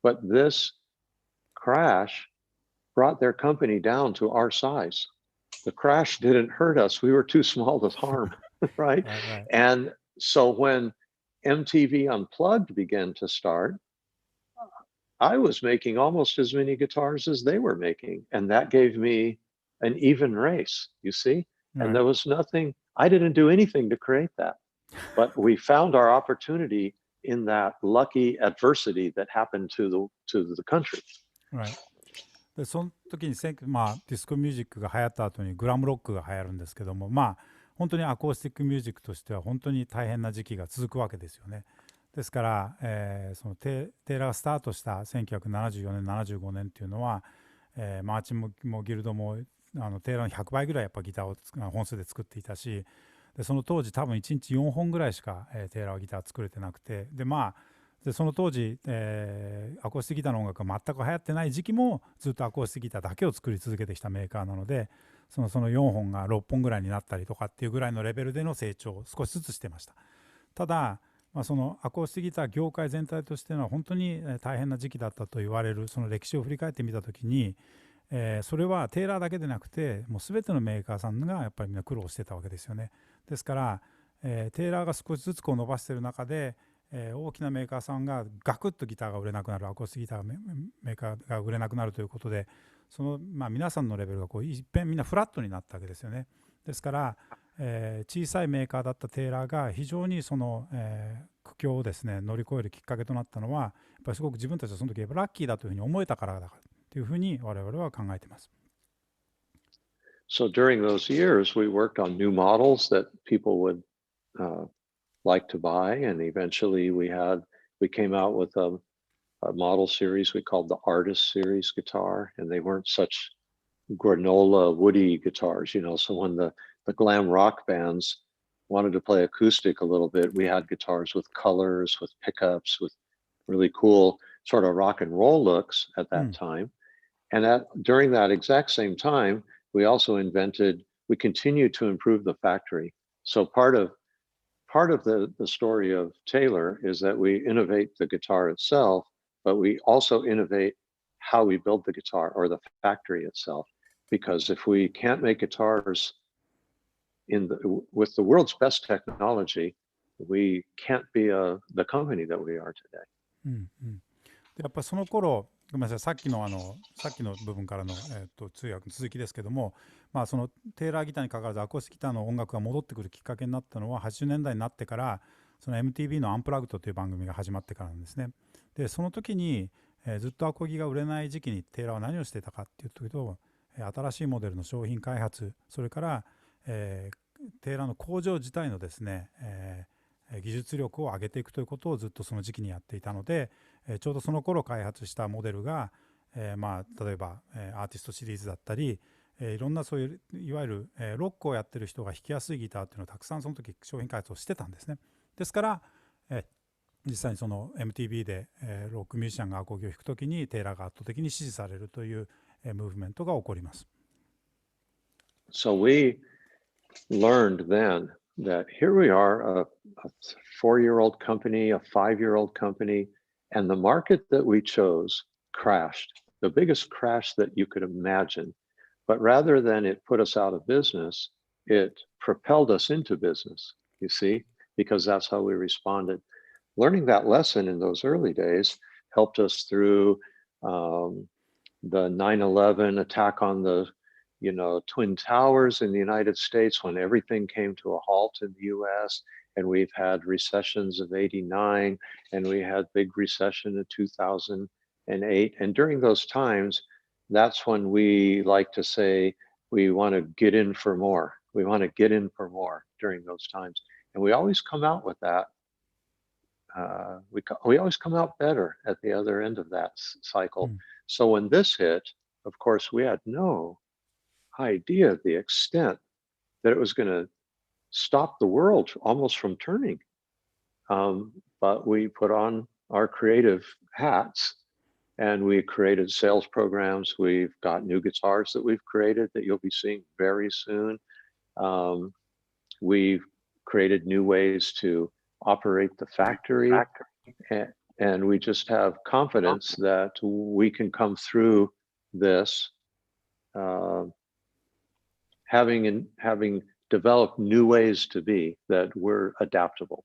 But this crash brought their company down to our size. The crash didn't hurt us. We were too small to harm, right? Right. And so when MTV Unplugged began to start, I was making almost as many guitars as they were making. And that gave me an even race, you see? Right. And there was nothing, I didn't do anything to create that. But we found our opportunity in that lucky adversity that happened to the country. Right. でその時にディスコミュージックが流行った後にグラムロックが流行るんですけども、本当にアコースティックミュージックとしては本当に大変な時期が続くわけですよね。ですから、そのテイラーがスタートした1974年75年っていうのは、マーチンもギルドもテイラーの100倍ぐらいやっぱギターを本数で作っていたし、でその当時多分1日4本ぐらいしか、テイラーはギター作れてなくて、でその当時、アコースティックギターの音楽が全く流行ってない時期もずっとアコースティックギターだけを作り続けてきたメーカーなので、その4本が6本ぐらいになったりとかっていうぐらいのレベルでの成長を少しずつしてました。ただ、そのアコースティックギター業界全体としての本当に大変な時期だったと言われるその歴史を振り返ってみたときに、それはテイラーだけでなくてもう全てのメーカーさんがやっぱりみんな苦労してたわけですよね。ですから、テイラーが少しずつ伸ばしている中で、大きなメーカーさんがガクッとギターが売れなくなる、アコースティックギターメーカーが売れなくなるということで、その皆さんのレベルがいっぺんみんなフラットになったわけですよね。ですから、小さいメーカーだったテイラーが非常にその、苦境をですね乗り越えるきっかけとなったのは、やっぱりすごく自分たちはその時ラッキーだというふうに思えたからだというふうに我々は考えています。So during those years, we worked on new models that people would like to buy, and eventually we came out with a model series we called the Artist Series guitar, and they weren't such granola woody guitars, so when the glam rock bands wanted to play acoustic a little bit, we had guitars with colors, with pickups, with really cool sort of rock and roll looks at that time. And during that exact same time, we continued to improve the factory. So part of the story of Taylor is that we innovate the guitar itself, but we also innovate how we build the guitar or the factory itself. Because if we can't make guitars with the world's best technology, we can't be the company that we are today. でやっぱその頃、ごめんなさい、さっきの部分からの、通訳の続きですけども、そのテイラーギターに関わらずアコースティックギターの音楽が戻ってくるきっかけになったのは80年代になってから、その MTV のアンプラグドという番組が始まってからなんですね。でその時に、ずっとアコギが売れない時期にテイラーは何をしていたかっていうと、新しいモデルの商品開発、それから、テイラーの工場自体のですね、技術力を上げていくということをずっとその時期にやっていたので、ちょうどその頃開発したモデルが、例えば、アーティストシリーズだったり、いろんなそういういわゆる、ロックをやってる人が弾きやすいギターっていうのをたくさんその時商品開発をしてたんですね。ですから、実際にその MTV で、ロックミュージシャンがアコギを弾く時にテイラーが圧倒的に支持されるという、ムーブメントが起こります。So we learned then that here we are, a 4-year-old company, a 5-year-old company, and the market that we chose crashed, the biggest crash that you could imagine. But rather than it put us out of business, it propelled us into business, you see, because that's how we responded. Learning that lesson in those early days helped us through the 9/11 attack on the Twin Towers in the United States when everything came to a halt in the US, and we've had recessions of 89, and we had big recession in 2008. And during those times, that's when we like to say, we want to get in for more. We want to get in for more during those times. And we always come out with that. We always come out better at the other end of that cycle. So when this hit, of course, we had no idea the extent that it was going to stop the world almost from turning. But we put on our creative hats and we created sales programs. We've got new guitars that we've created that you'll be seeing very soon. We've created new ways to operate the factory. And we just have confidence that we can come through this having developed new ways to be, that we're adaptable.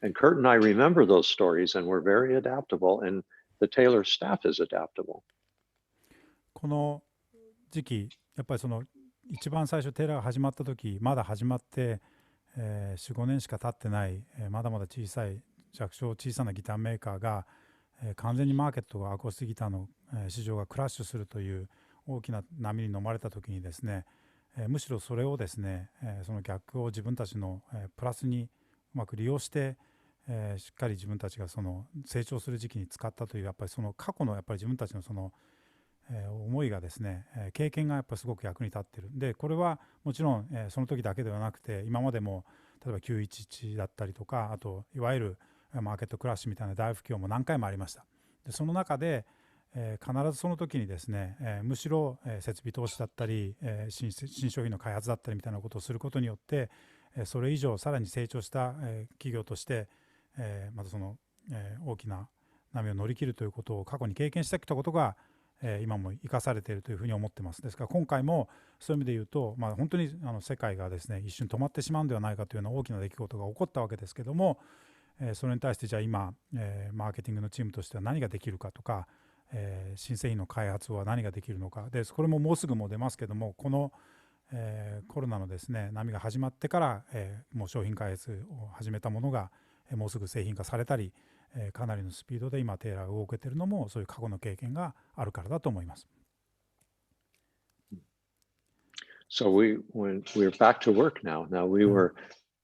And Kurt and I remember those stories, and we're very adaptable, and the Taylor staff is adaptable. この時期やっぱりその一番最初テイラーが始まった時、まだ始まって、4、5年しか経ってない、まだまだ小さい弱小小さなギターメーカーが、完全にマーケットがアコースティックギターの、市場がクラッシュするという大きな波に飲まれた時にですね、むしろそれをですね、その逆を自分たちの、プラスにうまく利用して、しっかり自分たちがその成長する時期に使ったという、やっぱりその過去のやっぱり自分たちのその、思いがですね、経験がやっぱりすごく役に立ってる。でこれはもちろん、その時だけではなくて今までも例えば911だったりとか、あといわゆるマーケットクラッシュみたいな大不況も何回もありました。でその中で必ずその時にですね、むしろ、設備投資だったり、新商品の開発だったりみたいなことをすることによって、それ以上さらに成長した、企業として、またその、大きな波を乗り切るということを過去に経験してきたことが、今も生かされているというふうに思ってます。ですから今回もそういう意味で言うと、本当に世界がですね一瞬止まってしまうんではないかというような大きな出来事が起こったわけですけども、それに対してじゃあ今、マーケティングのチームとしては何ができるかとか、新製品の開発は何ができるのかで、これももうすぐも出ますけども、この、コロナのですね波が始まってから、もう商品開発を始めたものが、もうすぐ製品化されたり、かなりのスピードで今テイラーが動けているのもそういう過去の経験があるからだと思います。So when we're back to work now. Now we were,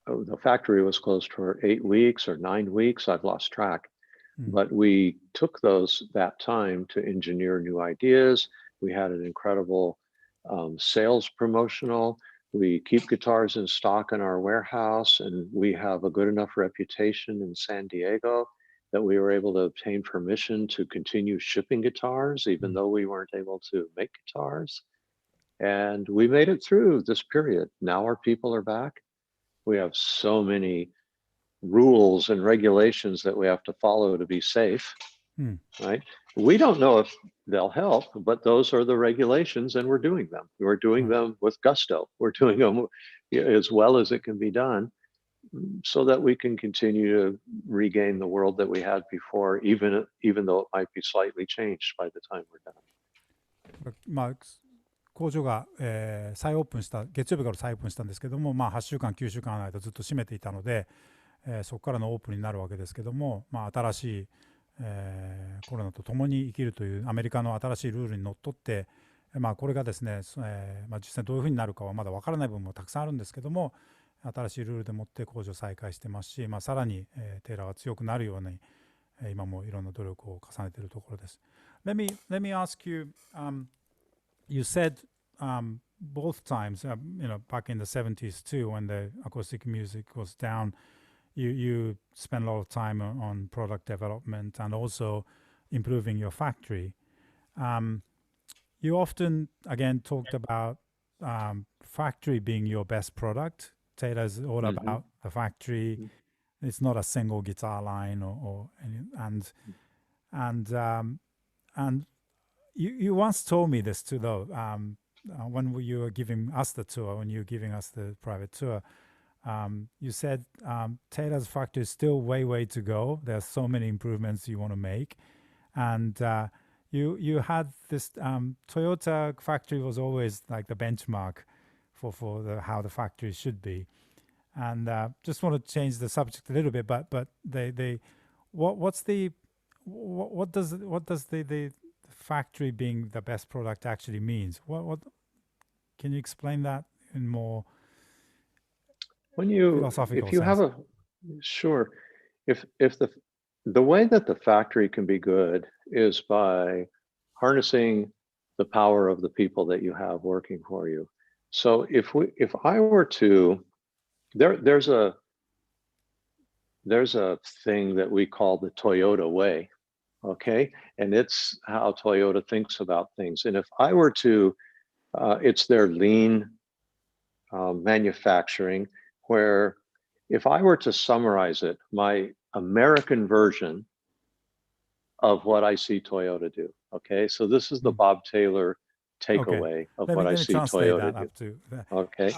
the factory was closed for 8 weeks or 9 weeks. I've lost track. But we took that time to engineer new ideas. We had an incredible sales promotional. We keep guitars in stock in our warehouse, and we have a good enough reputation in San Diego that we were able to obtain permission to continue shipping guitars, even though we weren't able to make guitars. And we made it through this period. Now our people are back. We have so many rules and regulations that we have to follow to be safe, right? We don't know if they'll help, but those are the regulations, and we're doing them. We're doing them with gusto. We're doing them as well as it can be done, so that we can continue to regain the world that we had before, even though it might be slightly changed by the time we're done. 工場が、再オープンした月曜日から再オープンしたんですけども、8週間9週間の間ずっと閉めていたので、そこからのオープンになるわけですけども、新しい、コロナと共に生きるというアメリカの新しいルールにのっとって、これがですね、実際どういうふうになるかはまだ分からない部分もたくさんあるんですけども、新しいルールでもって工場再開してますし、さらに、テイラーが強くなるように、今もいろんな努力を重ねているところです。Let me ask you, you said both times, back in the 70s too, when the acoustic music was down, you spend a lot of time on product development and also improving your factory. You often, again, talked about factory being your best product. Taylor's all about the factory. It's not a single guitar line and you once told me this too, though, when you were giving us the tour, when you were giving us the private tour. You said Taylor's factory is still way to go. There's so many improvements you want to make, and you had this Toyota factory was always like the benchmark for how the factory should be. And just want to change the subject a little bit, but what does the factory being the best product actually means? What can you explain that in more philosophical if you sense? have sure, if the way that the factory can be good is by harnessing the power of the people that you have working for you. So if I were to there's a thing that we call the Toyota way, okay? And it's how Toyota thinks about things. And if I were to, it's their lean manufacturing, where if I were to summarize it, my American version of what I see Toyota do, okay? So this is the Bob Taylor takeaway of what I see Toyota do. Okay.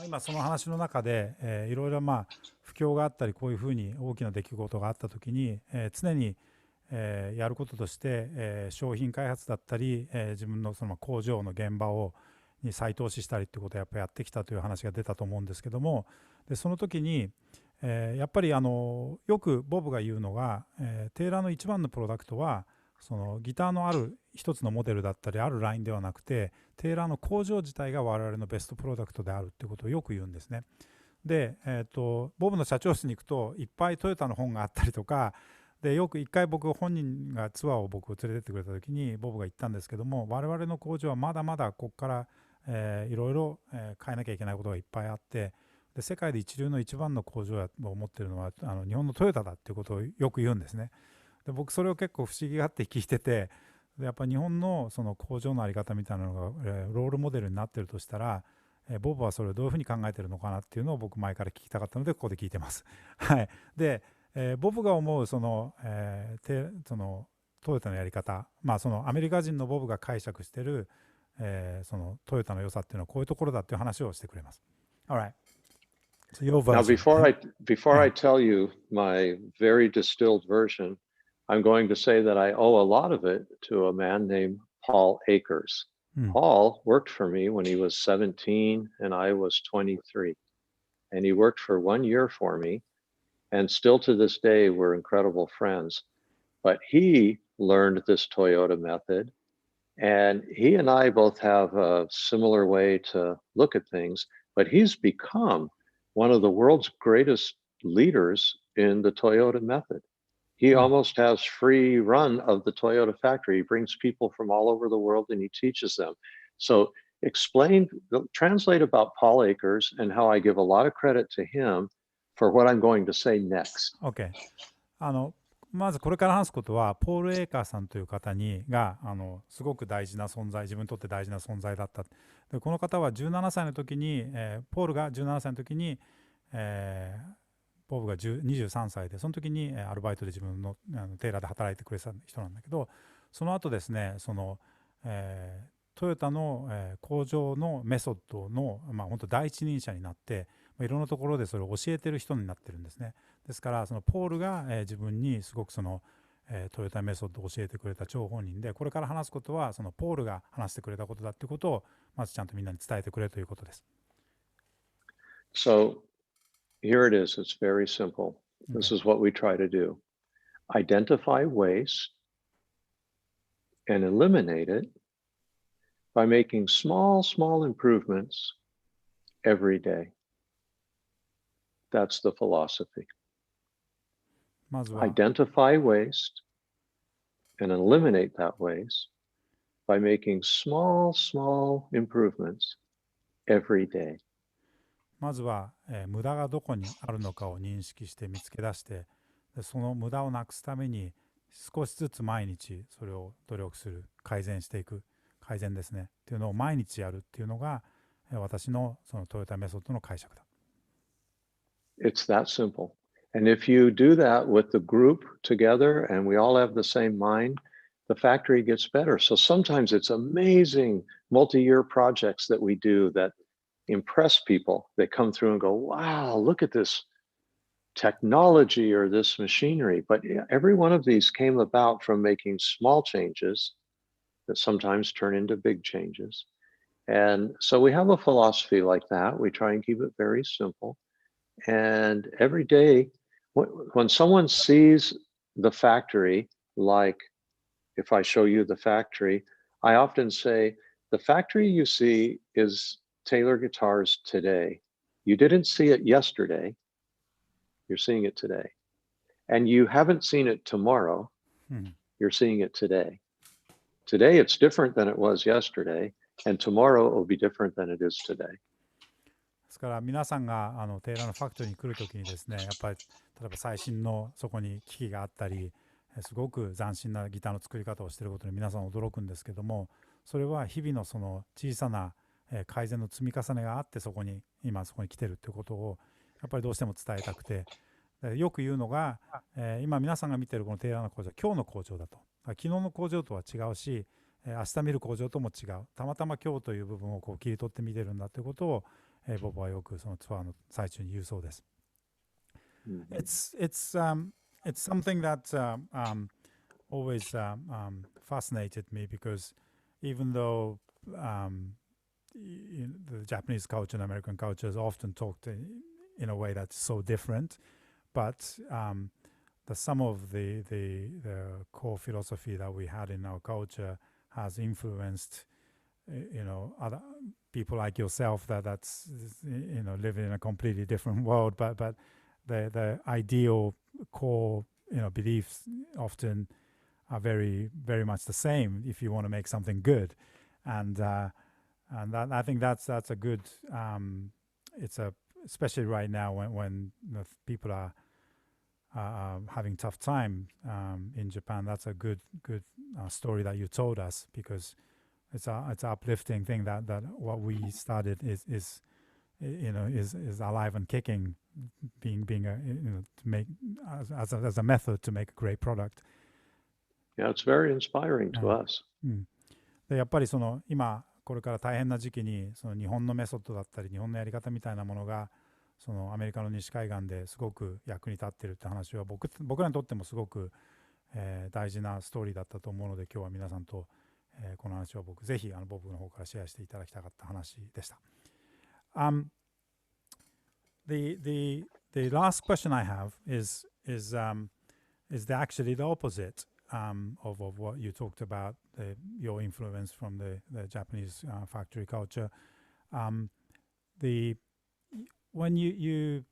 今その話の中で、いろいろ不況があったりこういうふうに大きな出来事があった時に、常に、やることとして、商品開発だったり、自分のその工場の現場に再投資したりってことをやっぱりやってきたという話が出たと思うんですけども、でその時に、やっぱりよくボブが言うのが、テイラーの一番のプロダクトはそのギターのある一つのモデルだったりあるラインではなくて、テイラーの工場自体が我々のベストプロダクトであるっていうことをよく言うんですね。で、ボブの社長室に行くといっぱいトヨタの本があったりとかで、よく一回本人がツアーを僕を連れてってくれた時にボブが言ったんですけども、我々の工場はまだまだここから、いろいろ変えなきゃいけないことがいっぱいあって、で世界で一流の一番の工場を持ってるのは日本のトヨタだっていうことをよく言うんですね。で僕それを結構不思議があって聞いてて、やっぱ日本のその工場の在り方みたいなのが、ロールモデルになってるとしたら、ボブはそれをどういうふうに考えてるのかなっていうのを僕前から聞きたかったのでここで聞いてます。はい。で、ボブが思うそのトヨタのやり方、そのアメリカ人のボブが解釈してる、そのトヨタの良さっていうのはこういうところだっていう話をしてくれます。Alright. So your version. Now before I tell you my very distilled version, I'm going to say that I owe a lot of it to a man named Paul Akers. Paul worked for me when he was 17 and I was 23. And he worked for 1 year for me. And still to this day, we're incredible friends. But he learned this Toyota method. And he and I both have a similar way to look at things. But he's become one of the world's greatest leaders in the Toyota method. He almost has free run of the Toyota factory. He brings people from all over the world and he teaches them. So translate about Paul Akers and how I give a lot of credit to him for what I'm going to say next. Okay. まずこれから話すことはポール・エーカーさんという方がすごく大事な存在、自分にとって大事な存在だった。でこの方は17歳の時に、ポールが17歳の時に、ボブが23歳でその時にアルバイトで自分のテイラーで働いてくれた人なんだけど、その後ですねトヨタの工場のメソッドの本当第一人者になっていろんなところでそれを教えてる人になってるんですね。ですからそのポールが自分にすごくそのトヨタメソッドを教えてくれた張本人で、これから話すことはそのポールが話してくれたことだってことをまずちゃんとみんなに伝えてくれということです。So here it is. It's very simple. This is what we try to do. Identify waste and eliminate it by making small improvements every day. That's the philosophy. Identify waste and eliminate that waste by making small, small improvements every day. まずは、無駄がどこにあるのかを認識して見つけ出して、でその無駄をなくすために少しずつ毎日それを努力する、改善していく、改善ですねっていうのを毎日やるっていうのが、私のそのトヨタメソッドの解釈だ。It's that simple. And if you do that with the group together and we all have the same mind, the factory gets better. So sometimes it's amazing multi-year projects that we do that impress people. They come through and go, wow, look at this technology or this machinery. But every one of these came about from making small changes that sometimes turn into big changes. And so we have a philosophy like that. We try and keep it very simple. And every day, when someone sees the factory, like if I show you the factory, I often say, the factory you see is Taylor Guitars today. You didn't see it yesterday. You're seeing it today. And you haven't seen it tomorrow. You're seeing it today. Today, it's different than it was yesterday. And tomorrow it will be different than it is today. ですから皆さんがテイラーのファクトリーに来るときにですね、やっぱり例えば最新のそこに機器があったり、すごく斬新なギターの作り方をしていることに皆さん驚くんですけども、それは日々のその小さな改善の積み重ねがあってそこに来てるっていうことをやっぱりどうしても伝えたくて、よく言うのが、今皆さんが見てるこのテイラーの工場は今日の工場だと。昨日の工場とは違うし、明日見る工場とも違う。たまたま今日という部分をこう切り取って見てるんだということを、ボブはよくそのツアーの最中に言うそうです。It's something that always fascinated me because even though the Japanese culture and American culture is often talked in a way that's so different, but some of the core philosophy that we had in our culture has influenced other people like yourself that's living in a completely different world, but the ideal core beliefs often are very very much the same if you want to make something good, and that, I think that's a good it's a especially right now when people are having tough time in Japan. That's a good story that you told us, because it's an uplifting thing that what we started is alive and kicking, being a to make as a method to make a great product. Yeah, it's very inspiring to us. でやっぱりその今これから大変な時期にその日本のメソッドだったり日本のやり方みたいなものがそのアメリカの西海岸ですごく役に立ってるって話は僕らにとってもすごく、大事なストーリーだったと思うので、今日は皆さんと、この話を僕ぜひボブの方からシェアしていただきたかった話でした。The last question I have is actually the opposite of what you talked about, your influence from the Japanese factory culture. When you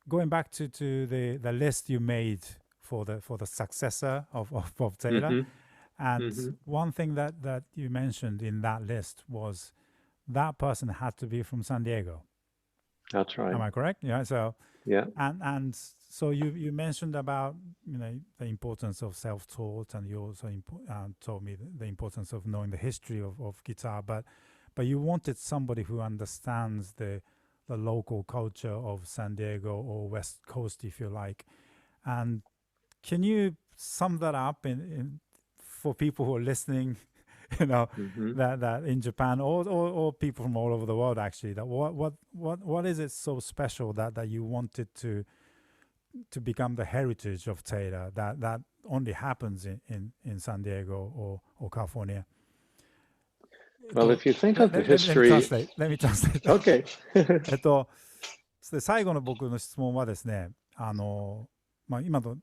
going back to the list you made for the successor of Taylor, and one thing that you mentioned in that list was that person had to be from San Diego. That's right. Am I correct? Yeah. So yeah, and so you mentioned about the importance of self-taught, and you also told me the importance of knowing the history of guitar, but you wanted somebody who understands the local culture of San Diego or West Coast, if you like. And can you sum that up in for people who are listening, that in Japan or people from all over the world, actually, that what is it so special that you wanted to become the heritage of Taylor that only happens in San Diego or California? Well, if you think of the history... Let me translate. Okay. 最後の僕の質問はですね、今の、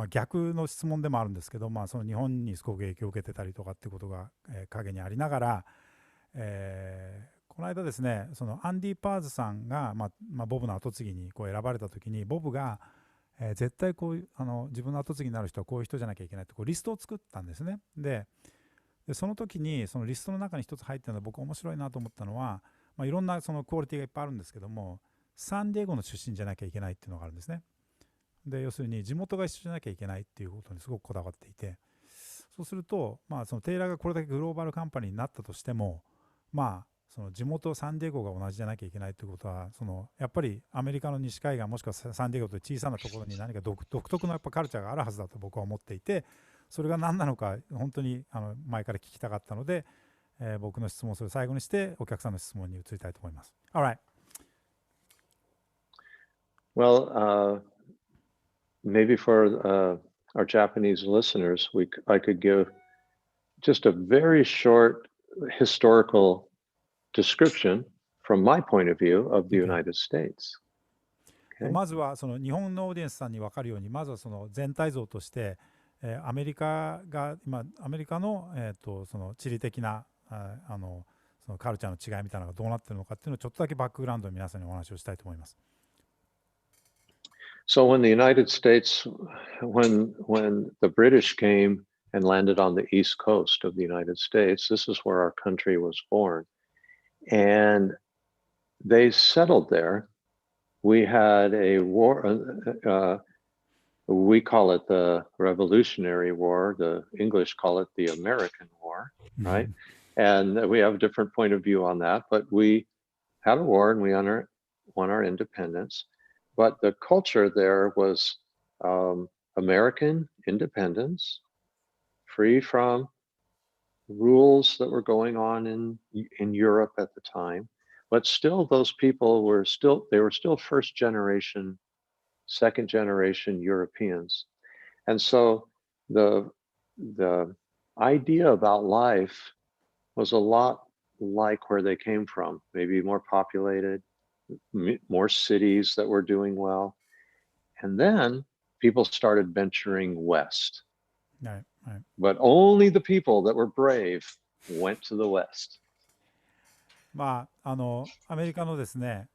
逆の質問でもあるんですけど、その日本にすごく影響を受けてたりとかっていうことが、陰にありながら、この間ですね、そのアンディ・パーズさんが、ボブの後継ぎにこう選ばれた時に、ボブが、絶対こう自分の後継ぎになる人はこういう人じゃなきゃいけないってこうリストを作ったんですね。ででその時にそのリストの中に一つ入ってるのは僕面白いなと思ったのは、いろんなそのクオリティがいっぱいあるんですけども、サンディエゴの出身じゃなきゃいけないっていうのがあるんですね。で要するに地元が一緒じゃなきゃいけないっていうことにすごくこだわっていて、そうすると、そのテイラーがこれだけグローバルカンパニーになったとしても、その地元サンディエゴが同じじゃなきゃいけないということは、そのやっぱりアメリカの西海岸もしくはサンディエゴという小さなところに何か独特のやっぱカルチャーがあるはずだと僕は思っていて、それが何なのか本当に前から聞きたかったので、僕の質問をそれ最後にしてお客さんの質問に移りたいと思います。Alright. Well, maybe for our Japanese listeners, I could give just a very short historical description from my point of view of the United States. まずはその日本のオーディエンスさんに分かるように、まずはその全体像として、アメリカが今アメリカの、その地理的なそのカルチャーの違いみたいなのがどうなっているのかっていうのをちょっとだけバックグラウンドで皆さんにお話をしたいと思います。So when the United States, when the British came and landed on the east coast of the United States, this is where our country was born. And they settled there. We had a war, we call it the Revolutionary War. The English call it the American War, right? And we have a different point of view on that, but we had a war and we won our independence. But the culture there was American independence, free from rules that were going on in Europe at the time. But still, those people were still first generation, second generation Europeans. And so the idea about life was a lot like where they came from, maybe more populated, more cities that were doing well. And then people started venturing west. Right. But only the people that were brave went to the west. アメリカのですね、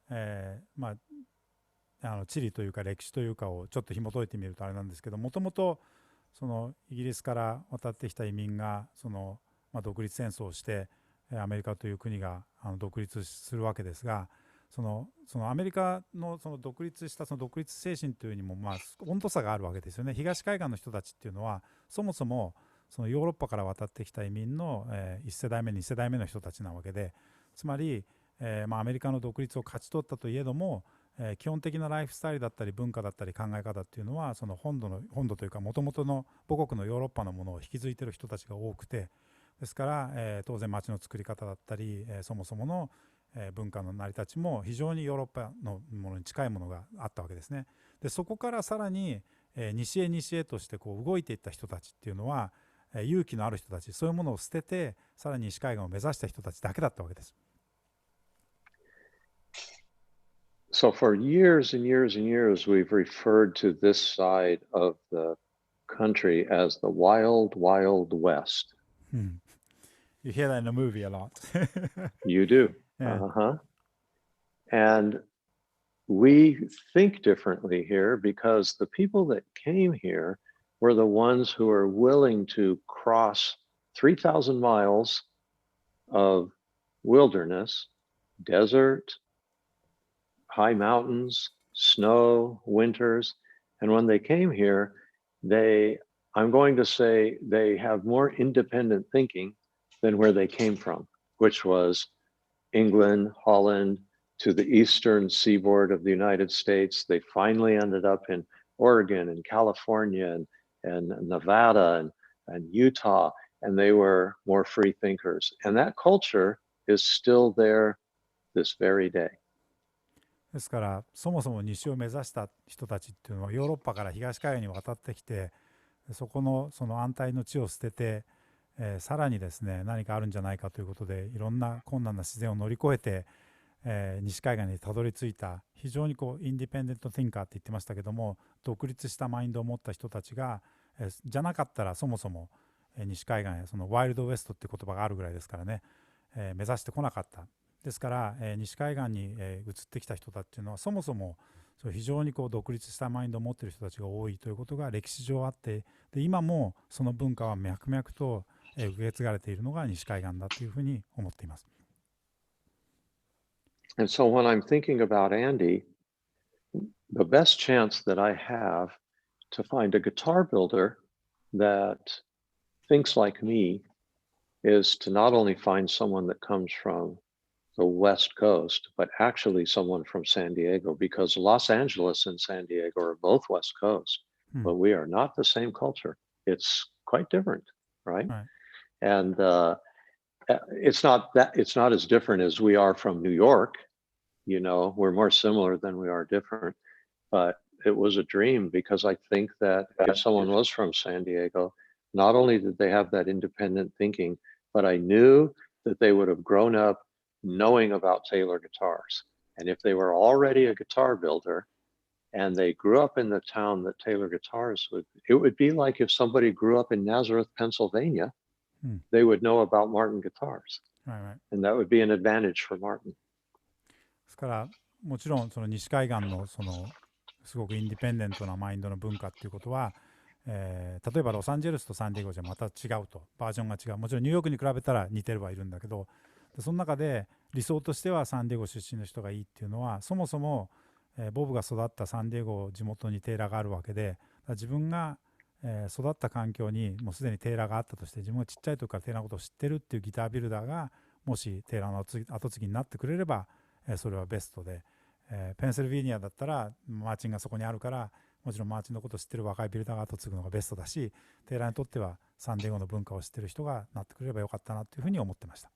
地理というか歴史というかをちょっと紐解いてみるとあれなんですけど、もともとそのイギリスから渡ってきた移民がその、独立戦争をしてアメリカという国が独立するわけですが、そのアメリカのその独立したその独立精神というにも温度差があるわけですよね。東海岸の人たちっていうのはそもそもそのヨーロッパから渡ってきた移民の1世代目2世代目の人たちなわけで、つまりアメリカの独立を勝ち取ったといえども、基本的なライフスタイルだったり文化だったり考え方っていうのはその本土というか元々の母国のヨーロッパのものを引き継いでる人たちが多くて、ですから、当然街の作り方だったり、そもそもの文化の成り立ちも非常にヨーロッパのものに近いものがあったわけですね。でそこからさらに、西へとしてこう動いていった人たちっていうのは、勇気のある人たち、そういうものを捨ててさらに西海岸を目指した人たちだけだったわけです。So for years and years and years, we've referred to this side of the country as the Wild, Wild West. You hear that in a movie a lot. You do. Yeah. And we think differently here because the people that came here were the ones who are willing to cross 3,000 miles of wilderness, desert, high mountains, snow, winters. And when they came here, I'm going to say they have more independent thinking than where they came from, which was England, Holland, to the eastern seaboard of the United States. They finally ended up in Oregon and California and Nevada and Utah, and they were more free thinkers. And that culture is still there this very day. ですからそもそも西を目指した人たちっていうのはヨーロッパから東海岸に渡ってきて、そこのその安泰の地を捨てて、さらにですね何かあるんじゃないかということでいろんな困難な自然を乗り越えて、西海岸にたどり着いた非常にこうインディペンデント・ティンカーって言ってましたけども、独立したマインドを持った人たちが、じゃなかったらそもそも、西海岸へそのワイルドウエストっていう言葉があるぐらいですからね、目指してこなかった。ですから、西海岸に、移ってきた人たちっていうのはそもそも非常にこう独立したマインドを持っている人たちが多いということが歴史上あって、で今もその文化は脈々と、受け継がれているのが西海岸だというふうに思っています。And so when I'm thinking about Andy, the best chance that I have to find a guitar builder that thinks like me is to not only find someone that comes from the West Coast, but actually someone from San Diego, because Los Angeles and San Diego are both West Coast, but we are not the same culture. It's quite different, right? And it's not as different as we are from New York. You know, we're more similar than we are different. But it was a dream because I think that if someone was from San Diego, not only did they have that independent thinking, but I knew that they would have grown up knowing about Taylor guitars. And if they were already a guitar builder and they grew up in the town that Taylor guitars it would be like if somebody grew up in Nazareth, Pennsylvania, they would know about Martin guitars. And that would be an advantage for Martin. ですからもちろんその西海岸のそのすごくインディペンデントなマインドの文化っていうことは、例えばロサンゼルスとサンディエゴじゃまた違うと、バージョンが違う。もちろんニューヨークに比べたら似てるはいるんだけど、その中で理想としてはサンディエゴ出身の人がいいっていうのは、そもそも、ボブが育ったサンディエゴ地元にテイラーがあるわけで、自分が、育った環境にもうすでにテイラーがあったとして、自分がちっちゃい時からテイラーのことを知ってるっていうギタービルダーがもしテイラーの後継ぎになってくれれば、それはベストで、ペンシルベニアだったらマーチンがそこにあるから、もちろんマーチンのことを知ってる若いビルダーが後継ぐのがベストだし、テイラーにとってはサンディエゴの文化を知ってる人がなってくれればよかったなというふうに思ってました。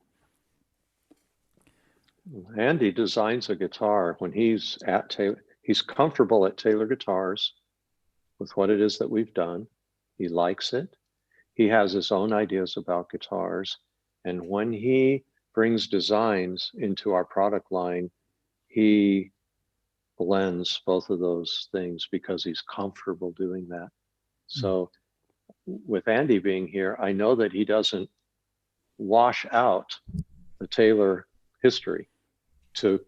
Andy designs a guitar when he's at Taylor. He's comfortable at Taylor Guitars with what it is that we've done. He likes it. He has his own ideas about guitars. And when he brings designs into our product line, he blends both of those things because he's comfortable doing that. So with Andy being here, I know that he doesn't wash out the Taylor history to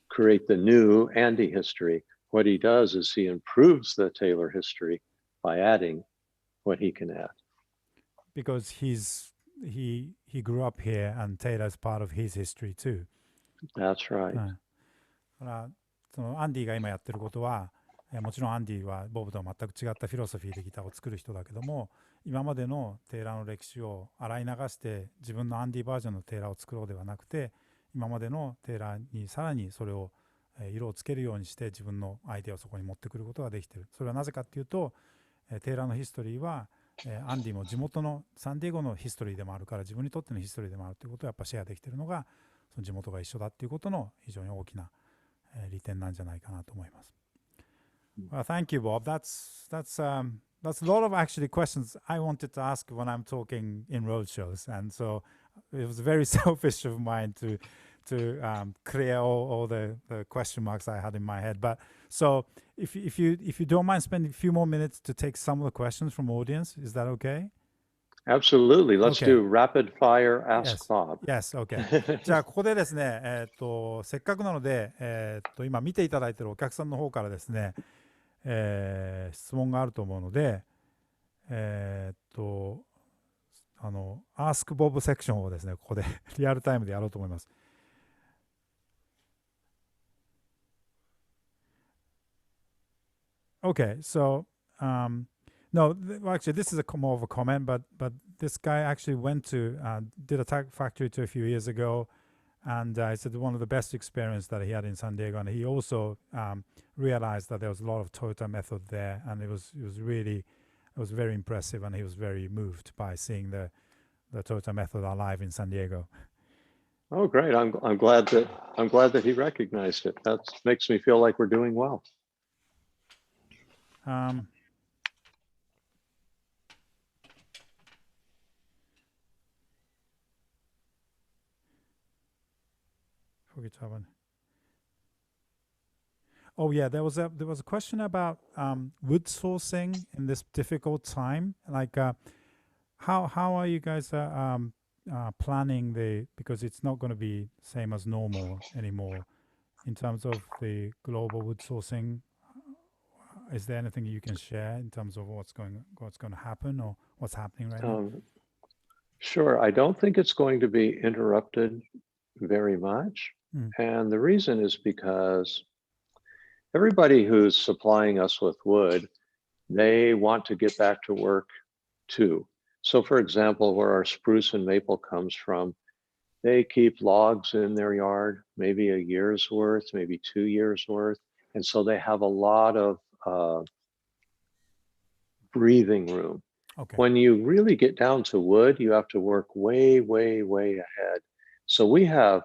create the new Andy history. What he does is he improves the Taylor history by adding what he can add. Because he grew up here and Taylor's part of his history too. That's right. だからそのアンディが今やってることは、もちろんアンディはボブとは全く違ったフィロソフィーでギターを作る人だけども、今までのテイラーの歴史を洗い流して自分のアンディバージョンのテイラーを作ろうではなくて、今までのテイラーにさらにそれを色をつけるようにして自分のアイデアをそこに持ってくることができている。それはなぜかっていうと、テイラーのヒストリーはアンディも地元のサンディエゴのヒストリーでもあるから、自分にとってのヒストリーでもあるということをやっぱシェアできているのが、その地元が一緒だっていうことの非常に大きな利点なんじゃないかなと思います。Well, thank you, Bob. That's a lot of actually questions I wanted to ask when I'm talking in roadshows, and so it was very selfish of mine to clear all the question marks I had in my head. But so if you don't mind spending a few more minutes to take some of the questions from audience, is that okay? Absolutely. Let's Okay. do rapid fire Ask Bob. Yes, okay. じゃあここでですね、せっかくなので、今見ていただいているお客さんの方からですね、質問があると思うので、Ask Bob セクションをですね、ここでリアルタイムでやろうと思います。Okay, so no, actually, this is more of a comment, but this guy actually went to did a tag factory tour a few years ago, and he said one of the best experience that he had in San Diego, and he also realized that there was a lot of Toyota method there, and it was very impressive, and he was very moved by seeing the Toyota method alive in San Diego. Oh, great! I'm glad that he recognized it. That makes me feel like we're doing well. Oh yeah, there was a question about wood sourcing in this difficult time. Like, how are you guys planning because it's not going to be same as normal anymore in terms of the global wood sourcing? Is there anything you can share in terms of what's going to happen or what's happening right now? Sure. I don't think it's going to be interrupted very much. And the reason is because everybody who's supplying us with wood, they want to get back to work too. So for example, where our spruce and maple comes from, they keep logs in their yard, maybe a year's worth, maybe 2 years worth. And so they have a lot of breathing room. Okay. When you really get down to wood, you have to work way, way, way ahead. So we have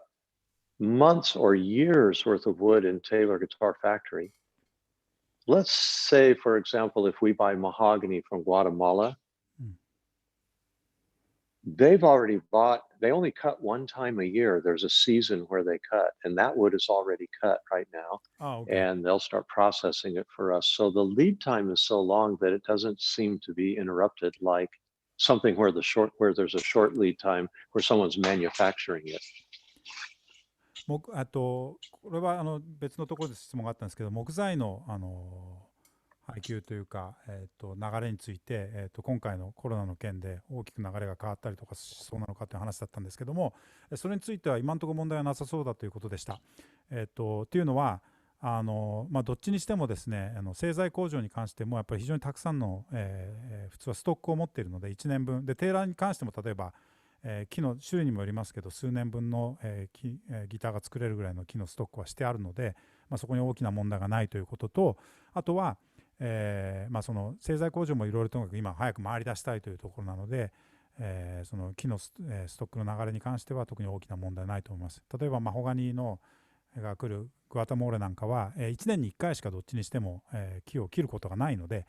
months or years worth of wood in Taylor Guitar Factory. Let's say, for example, if we buy mahogany from Guatemala, they've already bought, they only cut one time a year. There's a season where they cut, and that wood is already cut right now. Oh, okay. And they'll start processing it for us. So the lead time is so long that it doesn't seem to be interrupted like something where there's a short lead time where someone's manufacturing it. これは別のところで質問があったんですけど、木材の配給というか、流れについて、今回のコロナの件で大きく流れが変わったりとかしそうなのかという話だったんですけども、それについては今のところ問題はなさそうだということでした。っていうのはどっちにしてもですね、製材工場に関してもやっぱり非常にたくさんの、普通はストックを持っているので1年分で、テーラーに関しても例えば木の種類にもよりますけど数年分の、ギターが作れるぐらいの木のストックはしてあるので、そこに大きな問題がないということと、あとは、その製材工場もいろいろとにかく今早く回り出したいというところなので、その木のストックの流れに関しては特に大きな問題ないと思います。例えばマホガニのが来るグアタモーレなんかは、1年に1回しかどっちにしても、木を切ることがないので、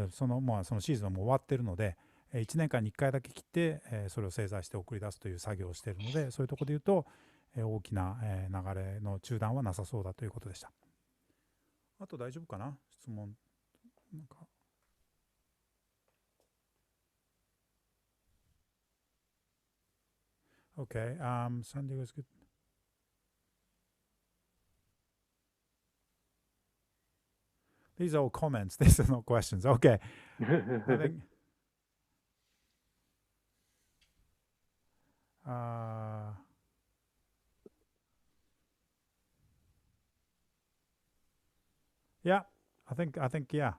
そのシーズンはもう終わっているので、1年間に1回だけ切って、それを製材して送り出すという作業をしているので、そういうところで言うと、大きな、流れの中断はなさそうだということでした。あと大丈夫かな、質問なんか。Okay, San Diego's good. These are all comments. These are not questions. Okay. I think, yeah, I think, yeah.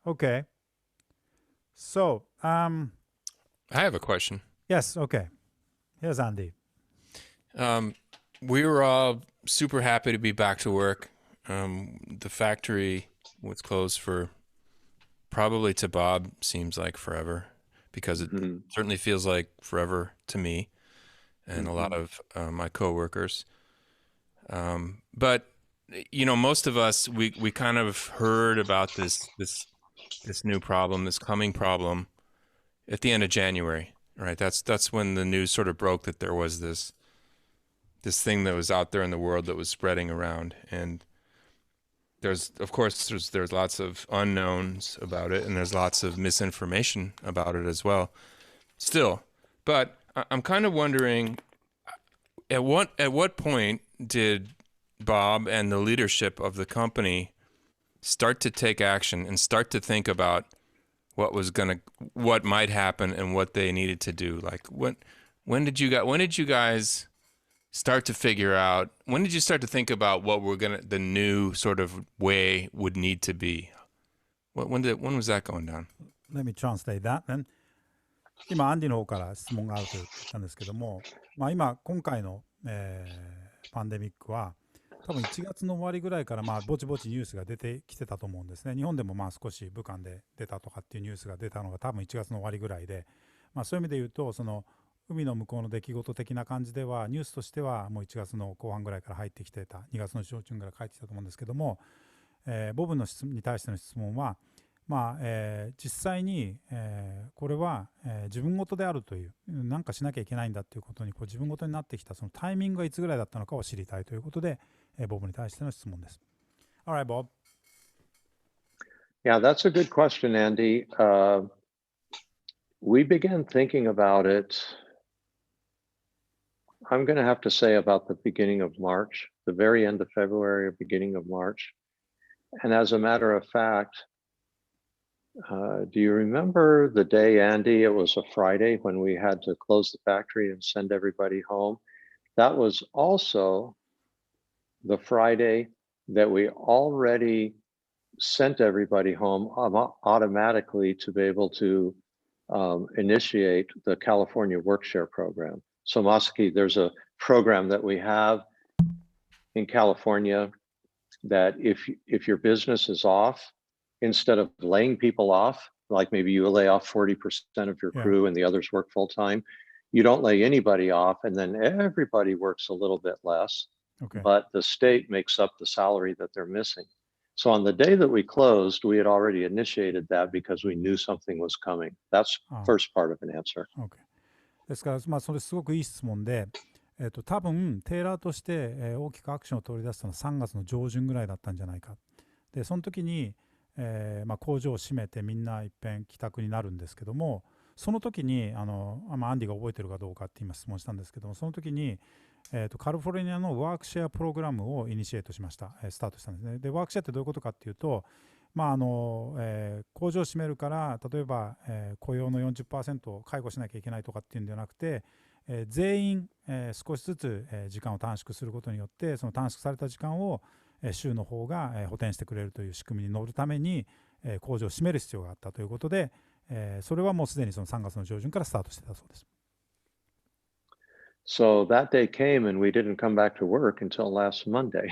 Okay. So, I have a question. Yes, okay. Here's Andy. We were all super happy to be back to work. The factory was closed for probably to Bob seems like forever, because it certainly feels like forever to me and a lot of my coworkers. But you know, most of us we kind of heard about this new problem, this coming problem, at the end of January, right? That's when the news sort of broke that there was this thing that was out there in the world that was spreading around, and there's lots of unknowns about it, and there's lots of misinformation about it as well still. But I'm kind of wondering, at what point did Bob and the leadership of the company start to take action and start to think about what might happen and what they needed to do? Like when did you guys start to figure out, when did you start to think about what the new sort of way would need to be? When was that going down? Let me translate that then. 今アンディの方から質問があると言ったんですけども、今回の、パンデミックは多分1月の終わりぐらいからぼちぼちニュースが出てきてたと思うんですね。日本でも少し武漢で出たとかっていうニュースが出たのが多分1月の終わりぐらいで、そういう意味で言うとその海の向こうの出来事的な感じではニュースとしてはもう1月の後半ぐらいから入ってきてた、2月の上旬ぐらいから入ってきたと思うんですけども、ボブの質問に対しての質問は実際に、これは、自分事であるという、なんかしなきゃいけないんだということに自分事になってきたそのタイミングがいつぐらいだったのかを知りたいということで、ボブに対しての質問です。All right, Bob. Yeah, that's a good question, Andy. We began thinking about it, I'm going to have to say about the beginning of March, the very end of February or beginning of March. And as a matter of fact, Do you remember the day, Andy? It was a Friday when we had to close the factory and send everybody home. That was also the Friday that we already sent everybody home automatically to be able to initiate the California Workshare program. So Masaki, there's a program that we have in California that if your business is off, instead of laying people off, like maybe you lay off 40% of your crew and the others work full time, you don't lay anybody off, and then everybody works a little bit less, but the state makes up the salary that they're missing. So on the day that we closed, we had already initiated that because we knew something was coming. That's first part of an answer. Okay. ですから、それすごくいい質問で、多分テイラーとして、大きくアクションを取り出したのは3月の上旬ぐらいだったんじゃないか。で、その時に、工場を閉めてみんないっぺん帰宅になるんですけども、その時にアンディが覚えてるかどうかって今質問したんですけども、その時に、カリフォルニアのワークシェアプログラムをイニシエートしました、スタートしたんですね。で、ワークシェアってどういうことかっていうと、工場を閉めるから例えば、雇用の 40% を解雇しなきゃいけないとかっていうんではなくて、全員、少しずつ、時間を短縮することによってその短縮された時間を、州の方が、補填してくれるという仕組みに乗るために、工場を閉める必要があったということで、それはもうすでにその3月の上旬からスタートしてたそうです。So that day came and we didn't come back to work until last Monday.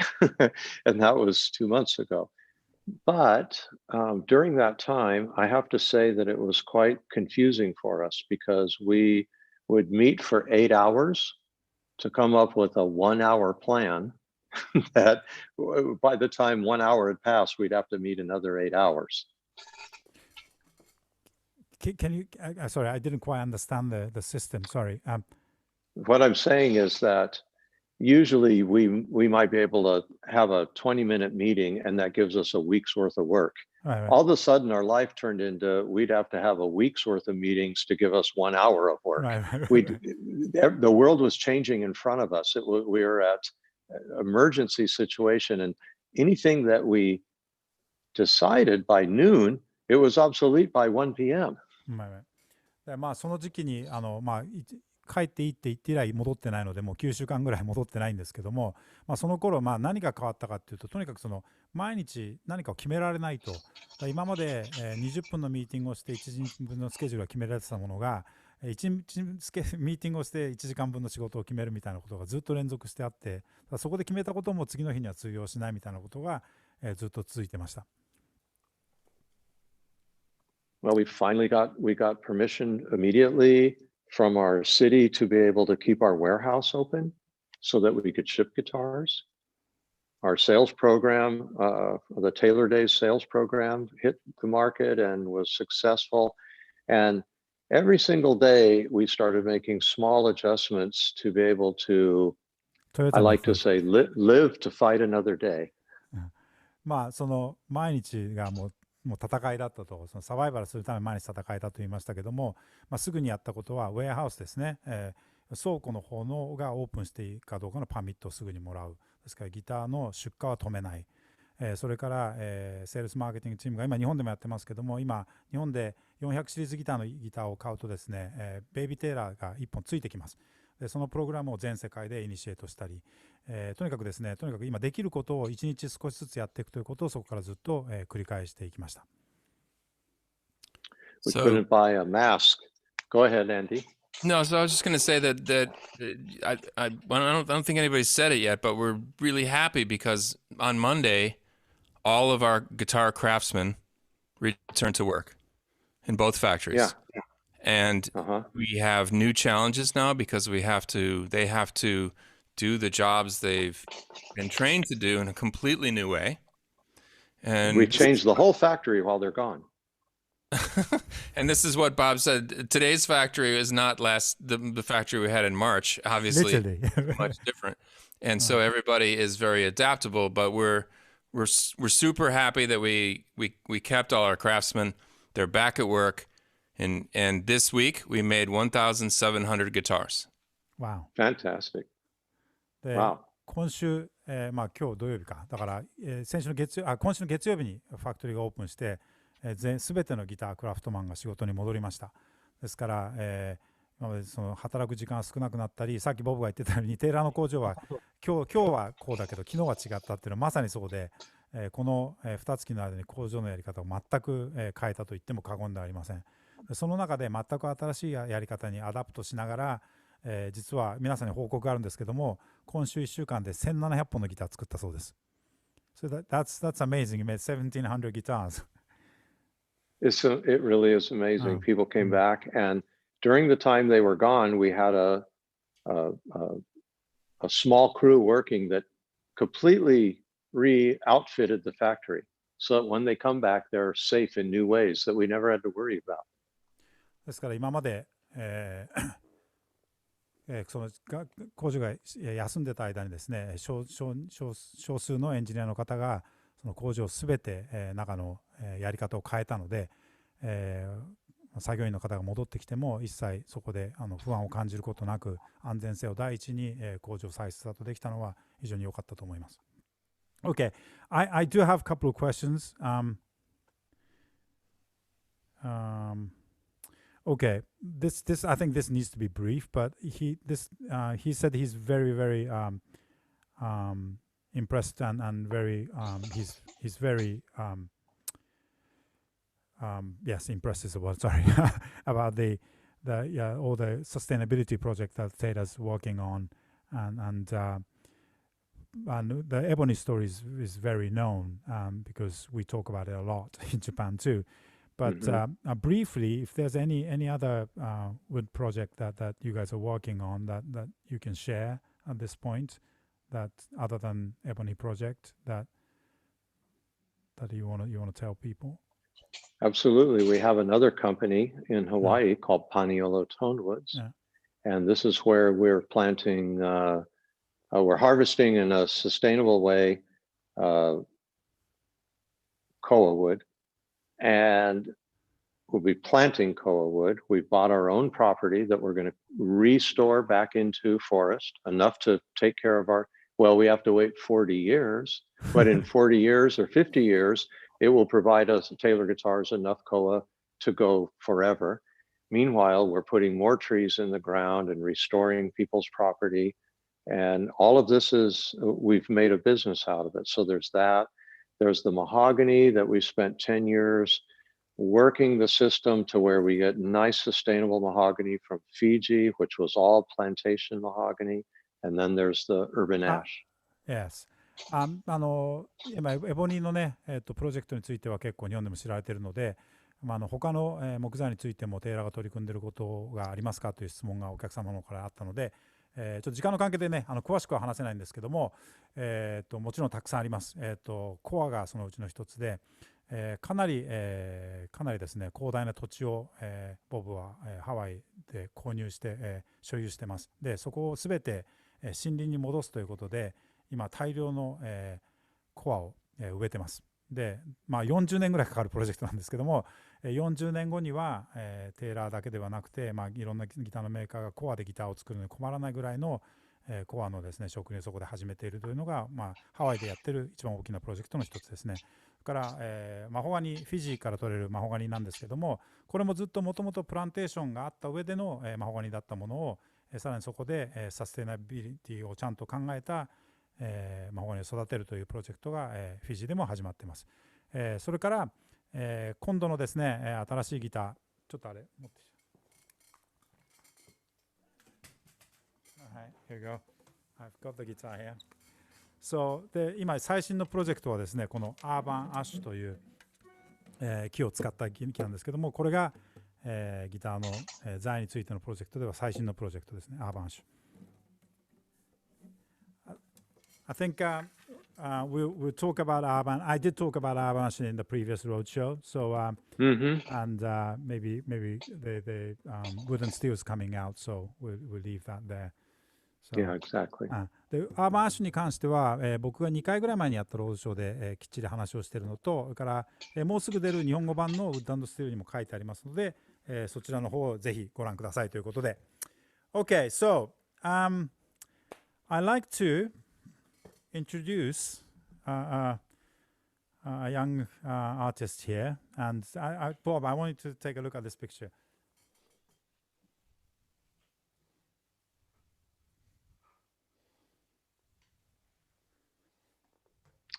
And that was 2 months ago. But during that time, I have to say that it was quite confusing for us because we would meet for 8 hours to come up with a 1-hour plan that by the time 1 hour had passed, we'd have to meet another 8 hours. Can you, sorry, I didn't quite understand the system. Sorry. What I'm saying is that usually we might be able to have a 20-minute meeting and that gives us a week's worth of work. Right. All of a sudden our life turned into we'd have to have a week's worth of meetings to give us 1 hour of work. Right. The world was changing in front of us. We were at emergency situation, and anything that we decided by noon, it was obsolete by 1 p.m. その時期に帰っていいって言って以来戻ってないのでもう9週間ぐらい戻ってないんですけども、その頃何が変わったかっていうと、とにかくその毎日何かを決められないと。今まで20分のミーティングをして1時分のスケジュールが決められてたものが1日ミーティングをして1時間分の仕事を決めるみたいなことがずっと連続してあって、そこで決めたことも次の日には通用しないみたいなことがずっと続いてました。Well, we got permission immediately from our city to be able to keep our warehouse open so that we could ship guitars. Our sales program, the Taylor Days sales program, hit the market and was successful. And every single day we started making small adjustments to be able to, I like to say, live to fight another day. その毎日がもう戦いだったと、そのサバイバルするために毎日戦いだと言いましたけども、すぐにやったことはウェアハウスですね、倉庫の方のがオープンしていいかどうかのパミットをすぐにもらう。ですからギターの出荷は止めない。それから、セールスマーケティングチームが今日本でもやってますけども、今日本で400シリーズギターのギターを買うとですね、ベイビーテイラーが1本ついてきます。でそのプログラムを全世界でイニシエートしたり、とにかくですね、とにかく今できることを1日少しずつやっていくということをそこからずっと、繰り返していきました。We couldn't buy a mask. Go ahead, Andy. No, so I was just going to say that I don't think anybody's said it yet, but we're really happy because on Monday, all of our guitar craftsmen returned to work in both factories. Yeah. And we have new challenges now because they have to do the jobs they've been trained to do in a completely new way. And we changed the whole factory while they're gone. And this is what Bob said. Today's factory is not the factory we had in March. Obviously, much different. And so everybody is very adaptable. But we're super happy that we kept all our craftsmen. They're back at work. And this week we made 1,700 guitars. Wow. Fantastic. Wow. 今週、今日土曜日か。だから、今週の月曜日にファクトリーがオープンして、すべてのギタークラフトマンが仕事に戻りました。ですから、今までその働く時間が少なくなったり、さっきボブが言ってたようにテイラーの工場は今日はこうだけど昨日は違ったっていうのはまさにそうで、この2月の間に工場のやり方を全く変えたと言っても過言ではありません。その中で全く新しいやり方にアダプトしながら、実は皆さんに報告があるんですけども、今週1週間で1700本のギター作ったそうです。So that's amazing. You made 1,700 guitars. It really is amazing. People came back, and during the time they were gone, we had a small crew working that completely re-outfitted the factory, so that when they come back, they're safe in new ways that we never had to worry about. ですから今まで、その工場が休んでた間にですね、少数のエンジニアの方がその工場すべて、中の、やり方を変えたので、作業員の方が戻ってきても一切そこで不安を感じることなく、安全性を第一に、工場を再スタートできたのは非常に良かったと思います。Okay, I do have a couple of questions. Okay, this I think this needs to be brief, but he said he's very impressed and very he's very yes, impressed is the word, sorry, about the all the sustainability project that Taylor's working on, and the ebony story is very known, because we talk about it a lot in Japan too. But briefly, if there's any other wood project that you guys are working on that you can share at this point, that other than ebony project that you want to tell people. Absolutely. We have another company in Hawaii called Paniolo Tonewoods, and this is where we're planting. We're harvesting in a sustainable way koa wood, and we'll be planting koa wood. We bought our own property that we're going to restore back into forest, enough to take care of we have to wait 40 years, but in 40 years or 50 years, it will provide us, Taylor Guitars, enough koa to go forever. Meanwhile, we're putting more trees in the ground and restoring people's property. And all of this we've made a business out of it. So there's that. There's the mahogany that we spent 10 years working the system to where we get nice sustainable mahogany from Fiji, which was all plantation mahogany. And then there's the urban ash. Yes. 今エボニーのね、プロジェクトについては結構日本でも知られているので、他の、木材についてもテイラーが取り組んでいることがありますかという質問がお客様の方からあったので、ちょっと時間の関係でね、詳しくは話せないんですけども、もちろんたくさんあります。コアがそのうちの一つで、かなりですね、広大な土地を、ボブは、ハワイで購入して、所有してます。で、そこをすべて、森林に戻すということで、今大量の、コアを、植えてます。で、40年ぐらいかかるプロジェクトなんですけども、40年後には、テイラーだけではなくて、いろんなギターのメーカーがコアでギターを作るのに困らないぐらいの、コアのですね、植林をそこで始めているというのが、ハワイでやってる一番大きなプロジェクトの一つですね。それから、マホガニ、フィジーから取れるマホガニなんですけども、これもずっともともとプランテーションがあった上での、マホガニだったものを、さらにそこで、サステナビリティをちゃんと考えた、マホガニを育てるというプロジェクトが、フィジーでも始まっています。それから、今度のですね、新しいギター、ちょっとあれ持ってきて。はい、here you go. I've got the guitar here. So, で、今最新のプロジェクトはですね、このアーバンアッシュという、木を使った木なんですけども、これが、ギターの、材についてのプロジェクトでは最新のプロジェクトですね、アーバンアッシュ。I think we'll talk about Arban. I did talk about Arban actually in the previous roadshow. So and maybe the Wood and Steel is coming out, so we'll leave that there. So, Yeah, exactly. でアーバンアッシュに関しては、僕が2回ぐらい前にやったロードショーで、きっちり話をしているのと、それから、もうすぐ出る日本語版のウッド&スティールにも書いてありますので、そちらの方をぜひご覧くださいということで。Okay, so I like to introduce a young artist here, and Bob, I want you to take a look at this picture.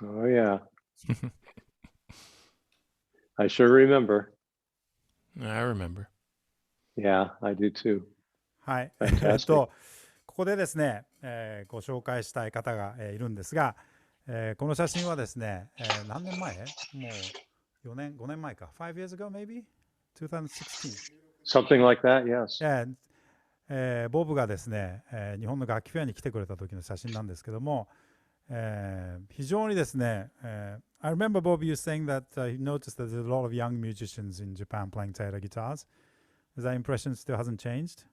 Oh, yeah. I sure remember. I remember. Yeah, I do too. はい。Fantastic. ここでですね、ご紹介したい方が、いるんですが、この写真はですね、何年前？もう4年、5年前か。5 years ago, maybe? 2016. Something like that, yes. ボブがですね、日本の楽器フェアに来てくれた時の写真なんですけども、非常にですね、I remember Bob, you saying that you noticed that there's a lot of young musicians in Japan playing Taylor guitars. Is that impression still hasn't changed?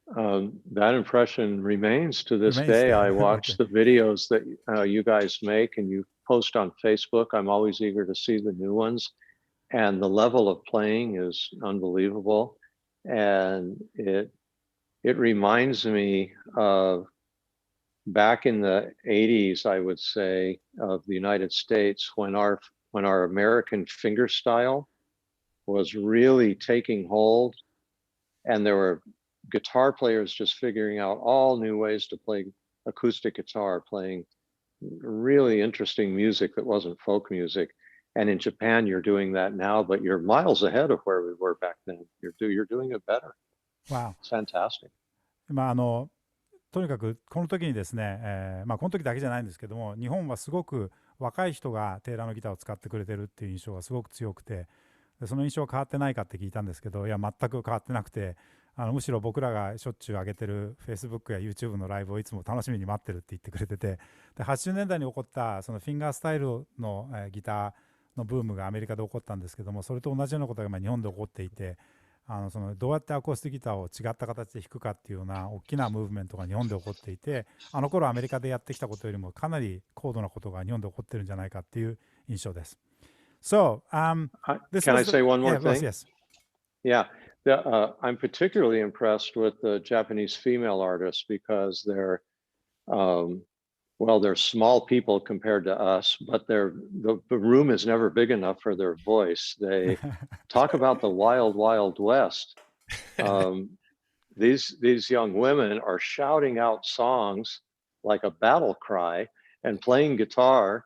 That impression remains to this day. I watch the videos that you guys make and you post on Facebook. I'm always eager to see the new ones. And the level of playing is unbelievable. And it reminds me of back in the 80s, I would say, of the United States when our American fingerstyle was really taking hold, and there were guitar players just figuring out all new ways to play acoustic guitar, playing really interesting music that wasn't folk music. And in Japan, you're doing that now, but you're miles ahead of where we were back then. You're doing it better. Wow. It's fantastic. とにかくこの時にですね、この時だけじゃないんですけども、日本はすごく若い人がテーラーのギターを使ってくれてるっていう印象がすごく強くて、でその印象は変わってないかって聞いたんですけど、いや全く変わってなくて、むしろ僕らがしょっちゅう上げてる Facebook や YouTube のライブをいつも楽しみに待ってるって言ってくれてて、で80年代に起こったそのフィンガースタイルの、ギターのブームがアメリカで起こったんですけども、それと同じようなことが今日本で起こっていて、そのどうやってアコースティックギターを違った形で弾くかっていうような大きなムーブメントが日本で起こっていて、あの頃アメリカでやってきたことよりもかなり高度なことが日本で起こってるんじゃないかっていう印象です。So, Can I say one more thing? Yes. Yeah, I'm particularly impressed with the Japanese female artists because they're small people compared to us, but the room is never big enough for their voice. They talk about the wild, wild west. These young women are shouting out songs like a battle cry and playing guitar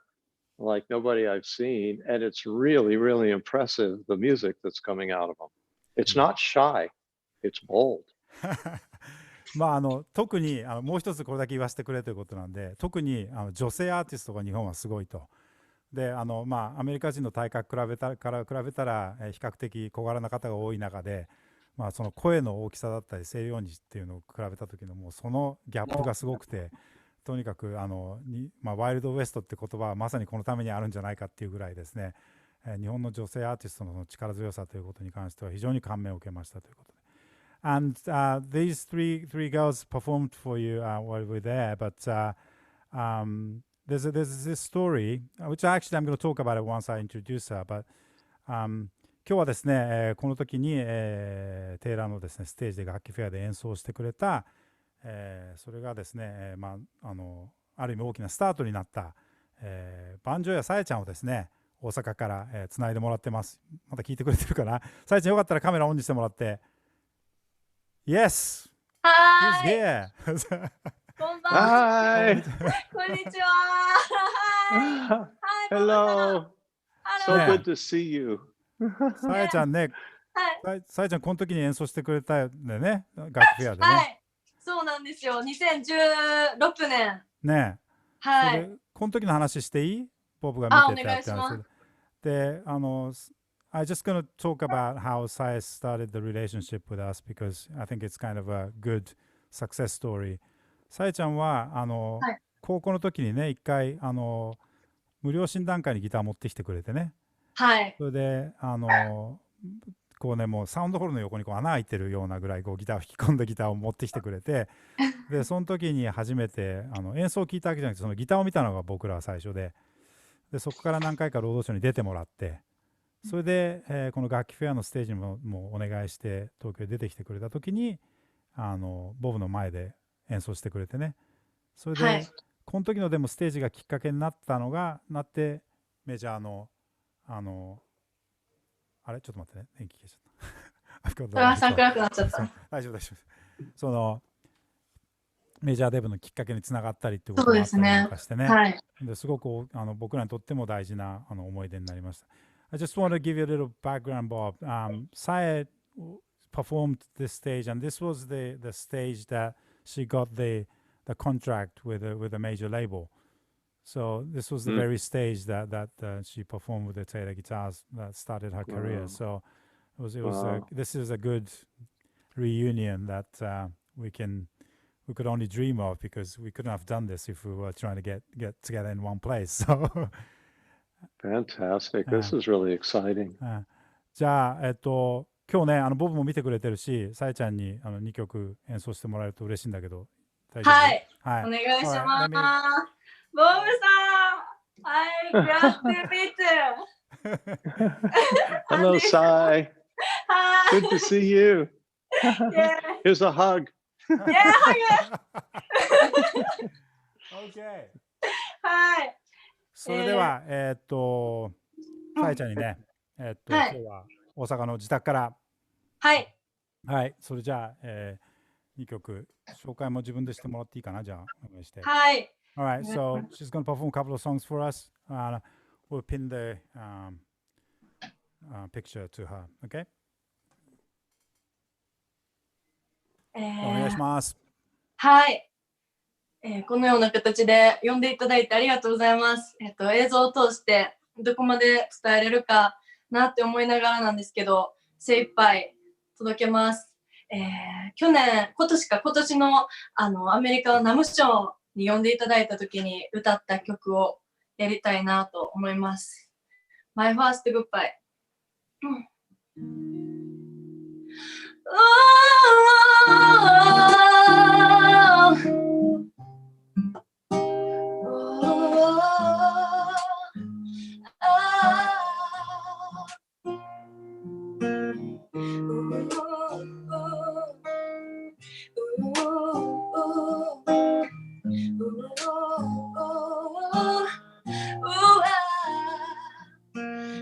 like nobody I've seen. And it's really, really impressive, the music that's coming out of them. It's not shy, it's bold. 特にもう一つこれだけ言わせてくれということなんで、特に女性アーティストが日本はすごいと。でアメリカ人の体格比べたら比較的小柄な方が多い中で、その声の大きさだったり声量にっていうのを比べた時のもうそのギャップがすごくて、とにかくワイルドウエストって言葉はまさにこのためにあるんじゃないかっていうぐらいですね、日本の女性アーティストの力強さということに関しては非常に感銘を受けましたということで。And these three girls performed for you while we were there, but there's this story, which actually I'm going to talk about it once I introduce her. But 今日はですね、この時に、テイラーのですねステージで楽器フェアで演奏してくれた、それがですね、ある意味大きなスタートになった、番匠谷紗衣ちゃんをですね大阪から、つないでもらってます。まだ聞いてくれてるかな。紗衣ちゃんよかったらカメラオンにしてもらって。Yes. Hi. Who's here? こんばんは。Hi. こんにちは。Hi. Hello. So Yeah. good to see you. さやちゃんね、はい。さやちゃんこの時に演奏してくれたんだよね、楽器フェアでね。はい。そうなんですよ。2016年。ねえ。はい。それこの時の話していい？ボブが見てたってお願いし話で。で、I just gonna talk about how Saya started the relationship with us because I think it's kind of a good success story. さやちゃんははい。高校の時にね、一回無料診断会にギター持ってきてくれてね。はい。それでこうね、もうサウンドホールの横にこう穴開いてるようなぐらいこうギターを引き込んだギターを持ってきてくれて、でその時に初めて演奏を聴いたわけじゃなくてそのギターを見たのが僕らは最初で、そこから何回かロードショーに出てもらって、それで、この楽器フェアのステージにもお願いして東京に出てきてくれた時にボブの前で演奏してくれてね。それで、はい。この時のでもステージがきっかけになってメジャーのあれちょっと待ってね、電気消しちゃった。高橋さん暗くなっちゃった。大丈夫。そのメジャーデブのきっかけにつながったりってことそうがあったりですね。なんかしてね。はい。ですごく僕らにとっても大事な思い出になりました。I just want to give you a little background, Bob. Saya performed this stage, and this was the stage that she got the contract with a major label. So this was the very stage that she performed with the Taylor guitars that started her career. So this is a good reunion that we could only dream of, because we couldn't have done this if we were trying to get together in one place. So Fantastic. This is really exciting. じゃあ今日ねボブも見てくれてるし、さえちゃんに2曲演奏してもらえると嬉しいんだけど、大丈夫？はい。はい。お願いします。 Alright, ボブさん、はい、glad to meet you. Hello, Sai. Hi. Good to see you. Yeah. Here's a hug. Yeah, hug. OK。はい。それではさえちゃんにね今日は大阪の自宅からはい。はい、それじゃあ2曲紹介も自分でしてもらっていいかな、じゃあお願いして。はい。Alright, so she's going to perform a couple of songs for us. We'll pin the picture to her. Okay? お願いします。はい。このような形で呼んでいただいてありがとうございます。映像を通してどこまで伝えれるかなって思いながらなんですけど、精一杯届けます。今年のアメリカのナムショーに呼んでいただいた時に歌った曲をやりたいなと思います。My First Goodbye。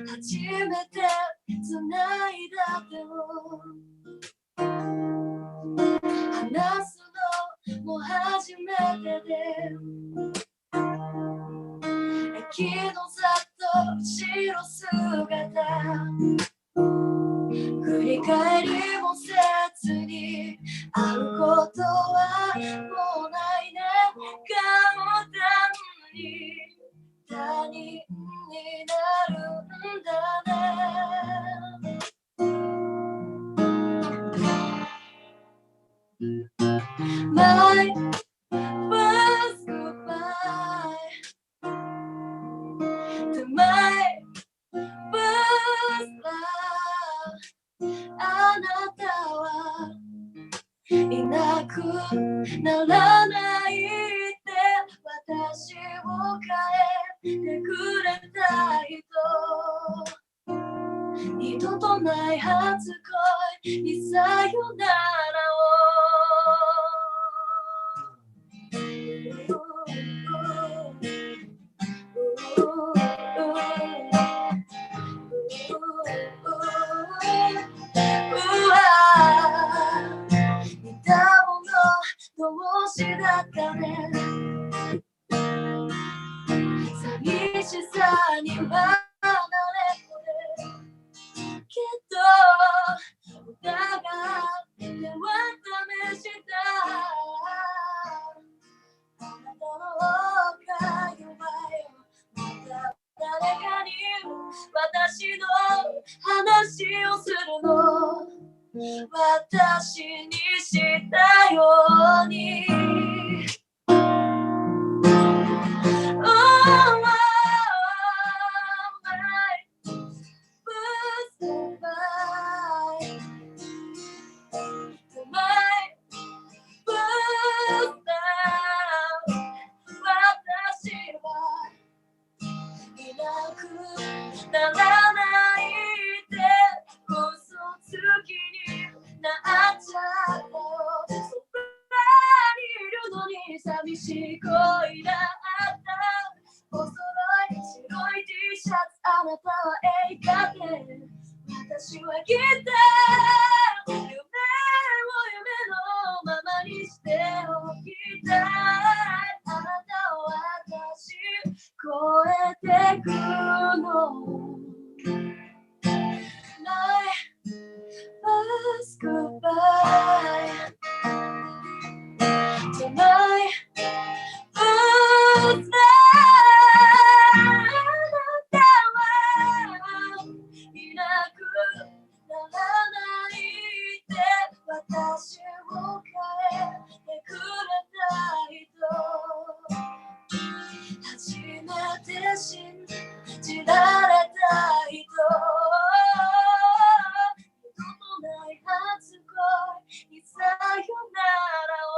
初めて繋いだ手を話すのも初めてで、駅のざっと後ろ姿、振り返りもせずに会うことはもうないね。簡単に他人になるんだね。My first goodbye to my first love。 あなたはいなくならないって私を変えてくれた人とない初恋にさよなら似たもの同士だったね。寂しさに離れこれけどお互い手は試したあなたの会話よまた誰かに私の話をするの私にしたようにならないで嘘つきになっちゃったよ。そばにいるの私はギター夢を夢のままにしておきたいあなたを私超えてくの My last goodbye to my birthday あなたはいなくならないで私を変えてくれた人初めて信じられた人二度とない初恋にさよならを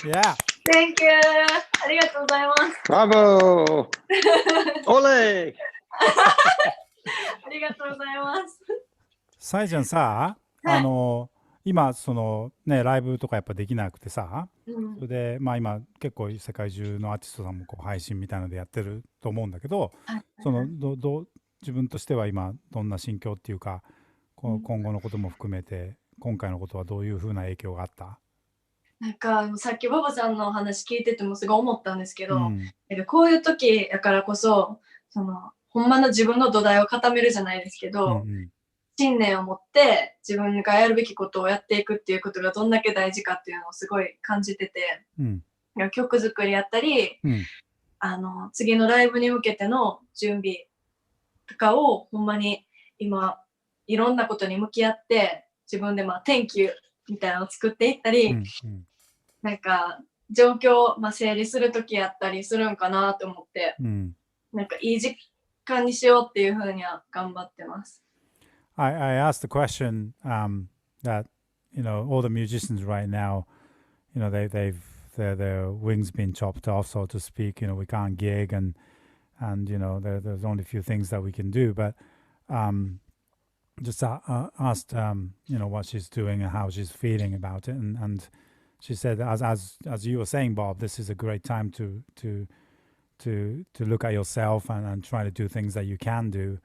Yeah. Thank you. ありがとうございます。Bravo! Ole! ありがとうございます。さえちゃんさ、今そのねライブとかやっぱできなくてさ、それでまあ今結構世界中のアーティストさんもこう配信みたいなのでやってると思うんだけど、その自分としては今どんな心境っていうか、今後のことも含めて今回のことはどういうふうな影響があった？なんかさっきボブさんのお話聞いててもすごい思ったんですけど、こういう時だからこそそのほんまの自分の土台を固めるじゃないですけど、信念を持って自分がやるべきことをやっていくっていうことがどんだけ大事かっていうのをすごい感じてて、曲作りやったり、次のライブに向けての準備とかをほんまに今いろんなことに向き合って自分でThank youみたいなのを作っていったり、なんか状況を整理する時やったりするんかなと思って、なんかいい時間にしようっていうふうには頑張ってます。I asked the question that all the musicians right now, their wings been chopped off, so to speak. We can't gig, and there's only a few things that we can do. But just asked what she's doing and how she's feeling about it, and she said, as you were saying, Bob, this is a great time to look at yourself and try to do things that you can do,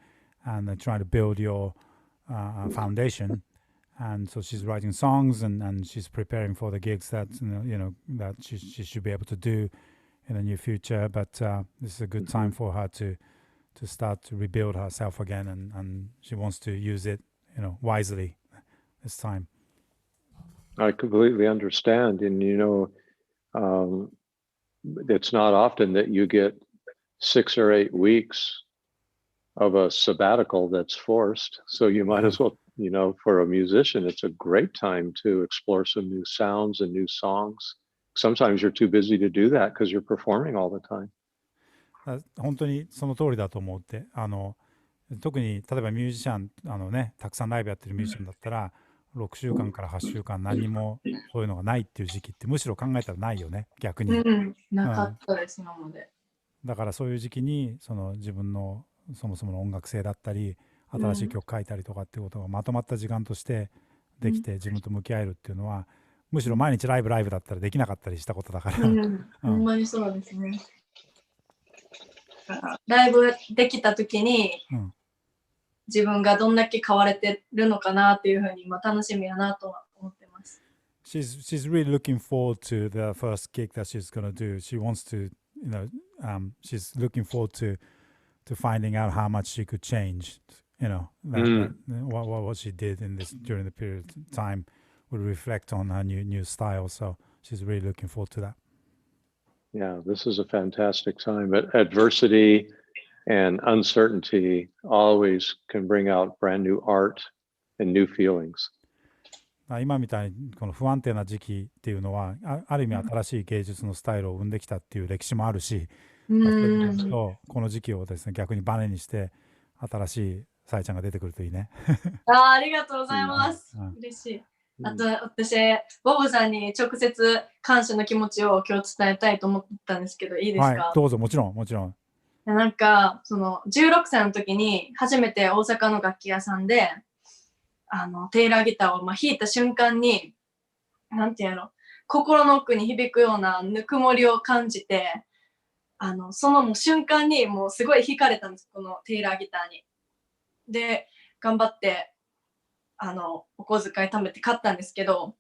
and try to build your foundation. And so she's writing songs and she's preparing for the gigs that that she should be able to do in the near future. But this is a good time for her to start to rebuild herself again, and she wants to use it wisely this time. I completely understand, and it's not often that you get 6 or 8 weeks of a sabbatical that's forced. So you might as well, for a musician, it's a great time to explore some new sounds and new songs. Sometimes you're too busy to do that because you're performing all the time. 本当にその通りだと思って、特に例えばミュージシャンたくさんライブやってるミュージシャンだったら6週間から8週間何もそういうのがないっていう時期ってむしろ考えたらないよね、逆に。なかったです今まで。だからそういう時期に自分のそもそもの音楽性だったり新しい曲書いたりとかっていうことがまとまった時間としてできて自分と向き合えるっていうのは、むしろ毎日ライブだったらできなかったりしたことだから。ほんまにそうですね。ライブできた時に、自分がどんだけ変われてるのかなっていうふうに今楽しみやなとは思ってます。She's really looking forward to the first gig that she's gonna do. She wants to, she's looking forward to finding out how much she could change. What she did during the period of time would reflect on her new style. So she's really looking forward to that. Yeah, this is a fantastic time. But adversity and uncertainty always can bring out brand new art and new feelings. 今みたいにこの不安定な時期っていうのは ある意味新しい芸術のスタイルを生んできたっていう歴史もあるし、この時期をですね逆にバネにして新しいさえちゃんが出てくるといいね。ありがとうございます。嬉しい。あと私、ボブさんに直接感謝の気持ちを今日伝えたいと思ったんですけど、いいですか？はい、どうぞ、もちろん、もちろん。なんか、その16歳の時に初めて大阪の楽器屋さんで、テイラーギターを弾いた瞬間に、なんていうの、心の奥に響くようなぬくもりを感じて、そのもう瞬間にもうすごい惹かれたんです、このテイラーギターに。で、頑張って、お小遣い貯めて買ったんですけど、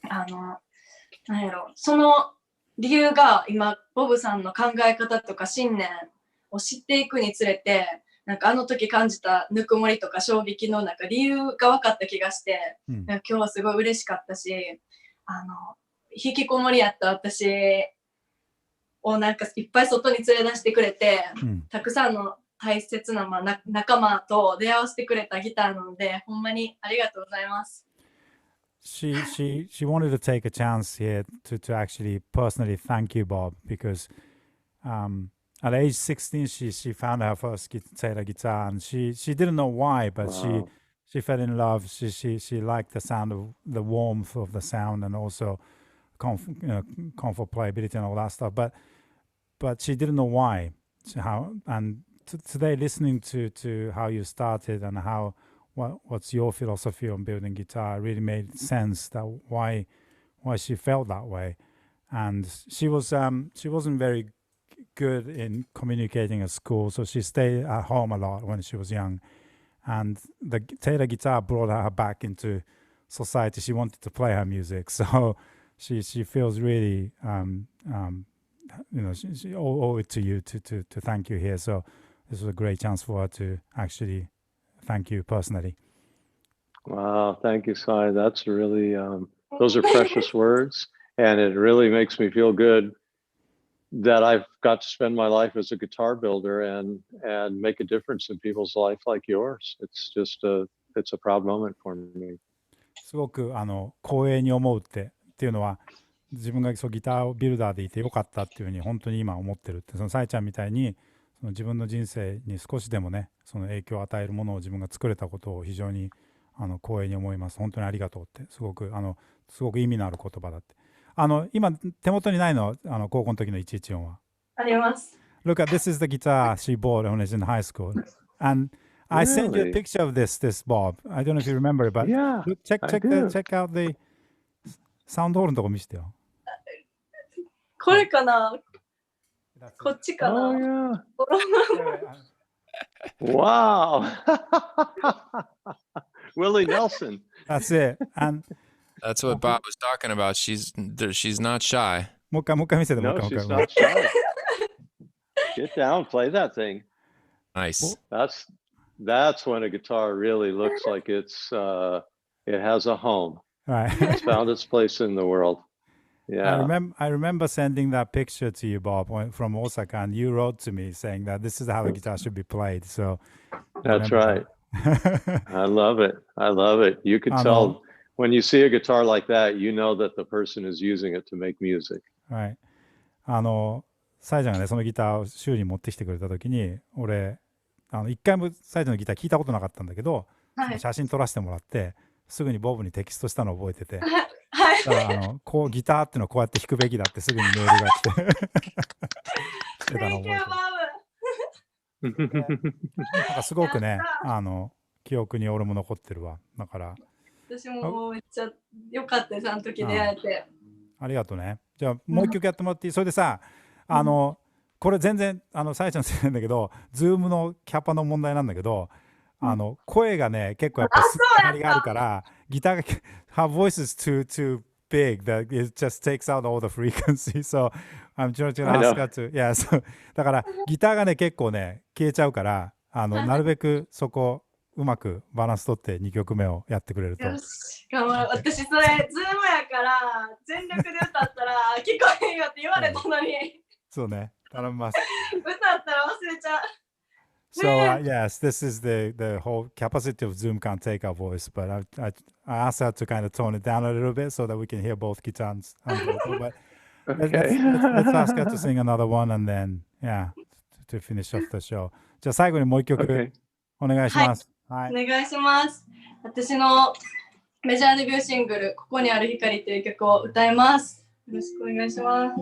なんやろ、その理由が今、ボブさんの考え方とか信念を知っていくにつれて、なんかあの時感じたぬくもりとか衝撃のなんか理由が分かった気がして、今日はすごい嬉しかったし、引きこもりやった私をなんかいっぱい外に連れ出してくれて、たくさんの大切な、仲間と出会わせてくれたギターなので、ほんまにありがとうございます。She wanted to take a chance here to actually personally thank you, Bob, because at age 16 she found her first Taylor guitar, and she didn't know why, but she fell in love. She liked the sound of the warmth of the sound, and also comfort, playability, and all that stuff. But she didn't know why. Today, listening to how you started and what's your philosophy on building guitar really made sense that why she felt that way. And she wasn't very good in communicating at school, so she stayed at home a lot when she was young. And the Taylor guitar brought her back into society. She wanted to play her music, so she feels really she owe it to you to thank you here. So this was a great chance for her to actually thank you personally. Wow, thank you, Sai. That's really those are precious words, and it really makes me feel good that I've got to spend my life as a guitar builder and make a difference in people's life like yours. It's a proud moment for me. すごく光栄に思うっていうのは、自分がギタービルダーでいてよかったっていうふうに本当に今思ってるって、そのサイちゃんみたいにその自分の人生に少しでもね、その影響を与えるものを自分が作れたことを非常に光栄に思います。本当にありがとうって、すごく意味のある言葉だって。今手元にないの、高校の時の114は。あります。Look, this is the guitar she bought when she was in high school, and I sent you a picture of this Bob. I don't know if you remember it, but look, check out the sound hole のとこ見せてよ。これかな？こっちかな？ Wow. Willie Nelson. That's it. And that's what Bob was talking about. She's not shy. もう一回見せて、もう一回。 she's not shy. Get down, play that thing. Nice. That's when a guitar really looks like it has a home. Right. It's found its place in the world. Yeah. I remember sending that picture to you, Bob, from Osaka, and you wrote to me saying that this is how the guitar should be played. So that's right. I love it. You could tell when you see a guitar like that, you know that the person is using it to make music. Right. サイちゃんがね、そのギターを修理に持ってきてくれた時に、俺一回もサイちゃんのギター聞いたことなかったんだけど、写真撮らせてもらってすぐにボブにテキストしたのを覚えてて、だからこうギターっていうのはこうやって弾くべきだってすぐにメールが来てしてたのを覚えてる。なんかすごくね、記憶に俺も残ってるわ。だから私もめっちゃ良かったです、あの時出会えて。ありがとうね。じゃあもう一曲やってもらっていい？それでさ、これ全然さやちゃんのせいなんだけど、ズームのキャパの問題なんだけど、声がね結構やっぱ張りがあるから、ギターがher voice is too big that it just takes out all the frequency. So I'm trying to ask her to, yeah. So だからギターがね結構ね消えちゃうから、なるべくそこうまくバランス取って2曲目をやってくれると。よし、頑張る。私それズームやから全力で歌ったら聞こえんよって言われたのに。そうね、頼みます。歌ったら忘れちゃう。So yes, this is the whole capacity of Zoom can't take our voice, but I asked her to kind of tone it down a little bit so that we can hear both guitars and vocal. But let's ask her to sing another one and then to finish off the show. じゃあ最後にもう一曲お願いします。はい、お願いします。私のメジャーデビューシングル「ここにある光」という曲を歌います。よろしくお願いします。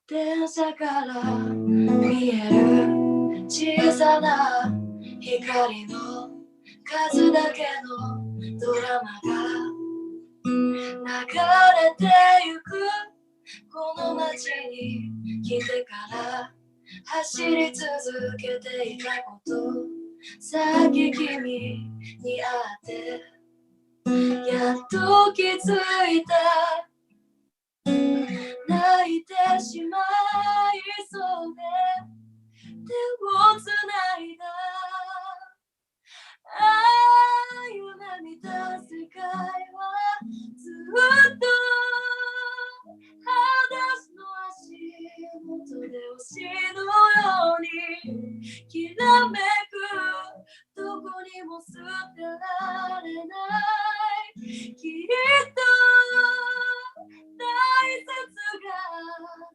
電車から見える小さな光の数だけのドラマが流れてゆくこの街に来てから走り続けていたことさっき君に会ってやっと気づいた泣いてしまいそうで手をつないだ夢見た世界はずっと裸足の足元で星のようにきらめくどこにも捨てられないきっと大切が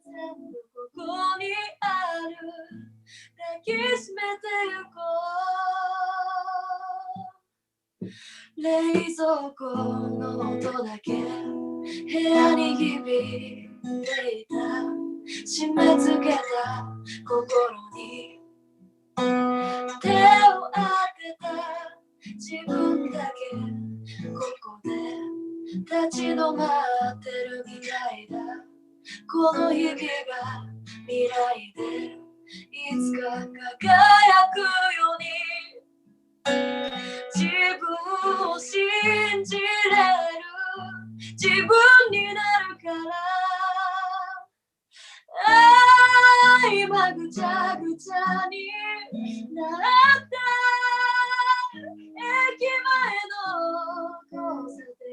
全部ここにある抱きしめてゆこう冷蔵庫の音だけ部屋に響いていた締め付けた心に手を当てた自分だけここで立ち止まってるみたいだこの日々が未来でいつか輝くように自分を信じれる自分になるから今ぐちゃぐちゃになった駅前の交差点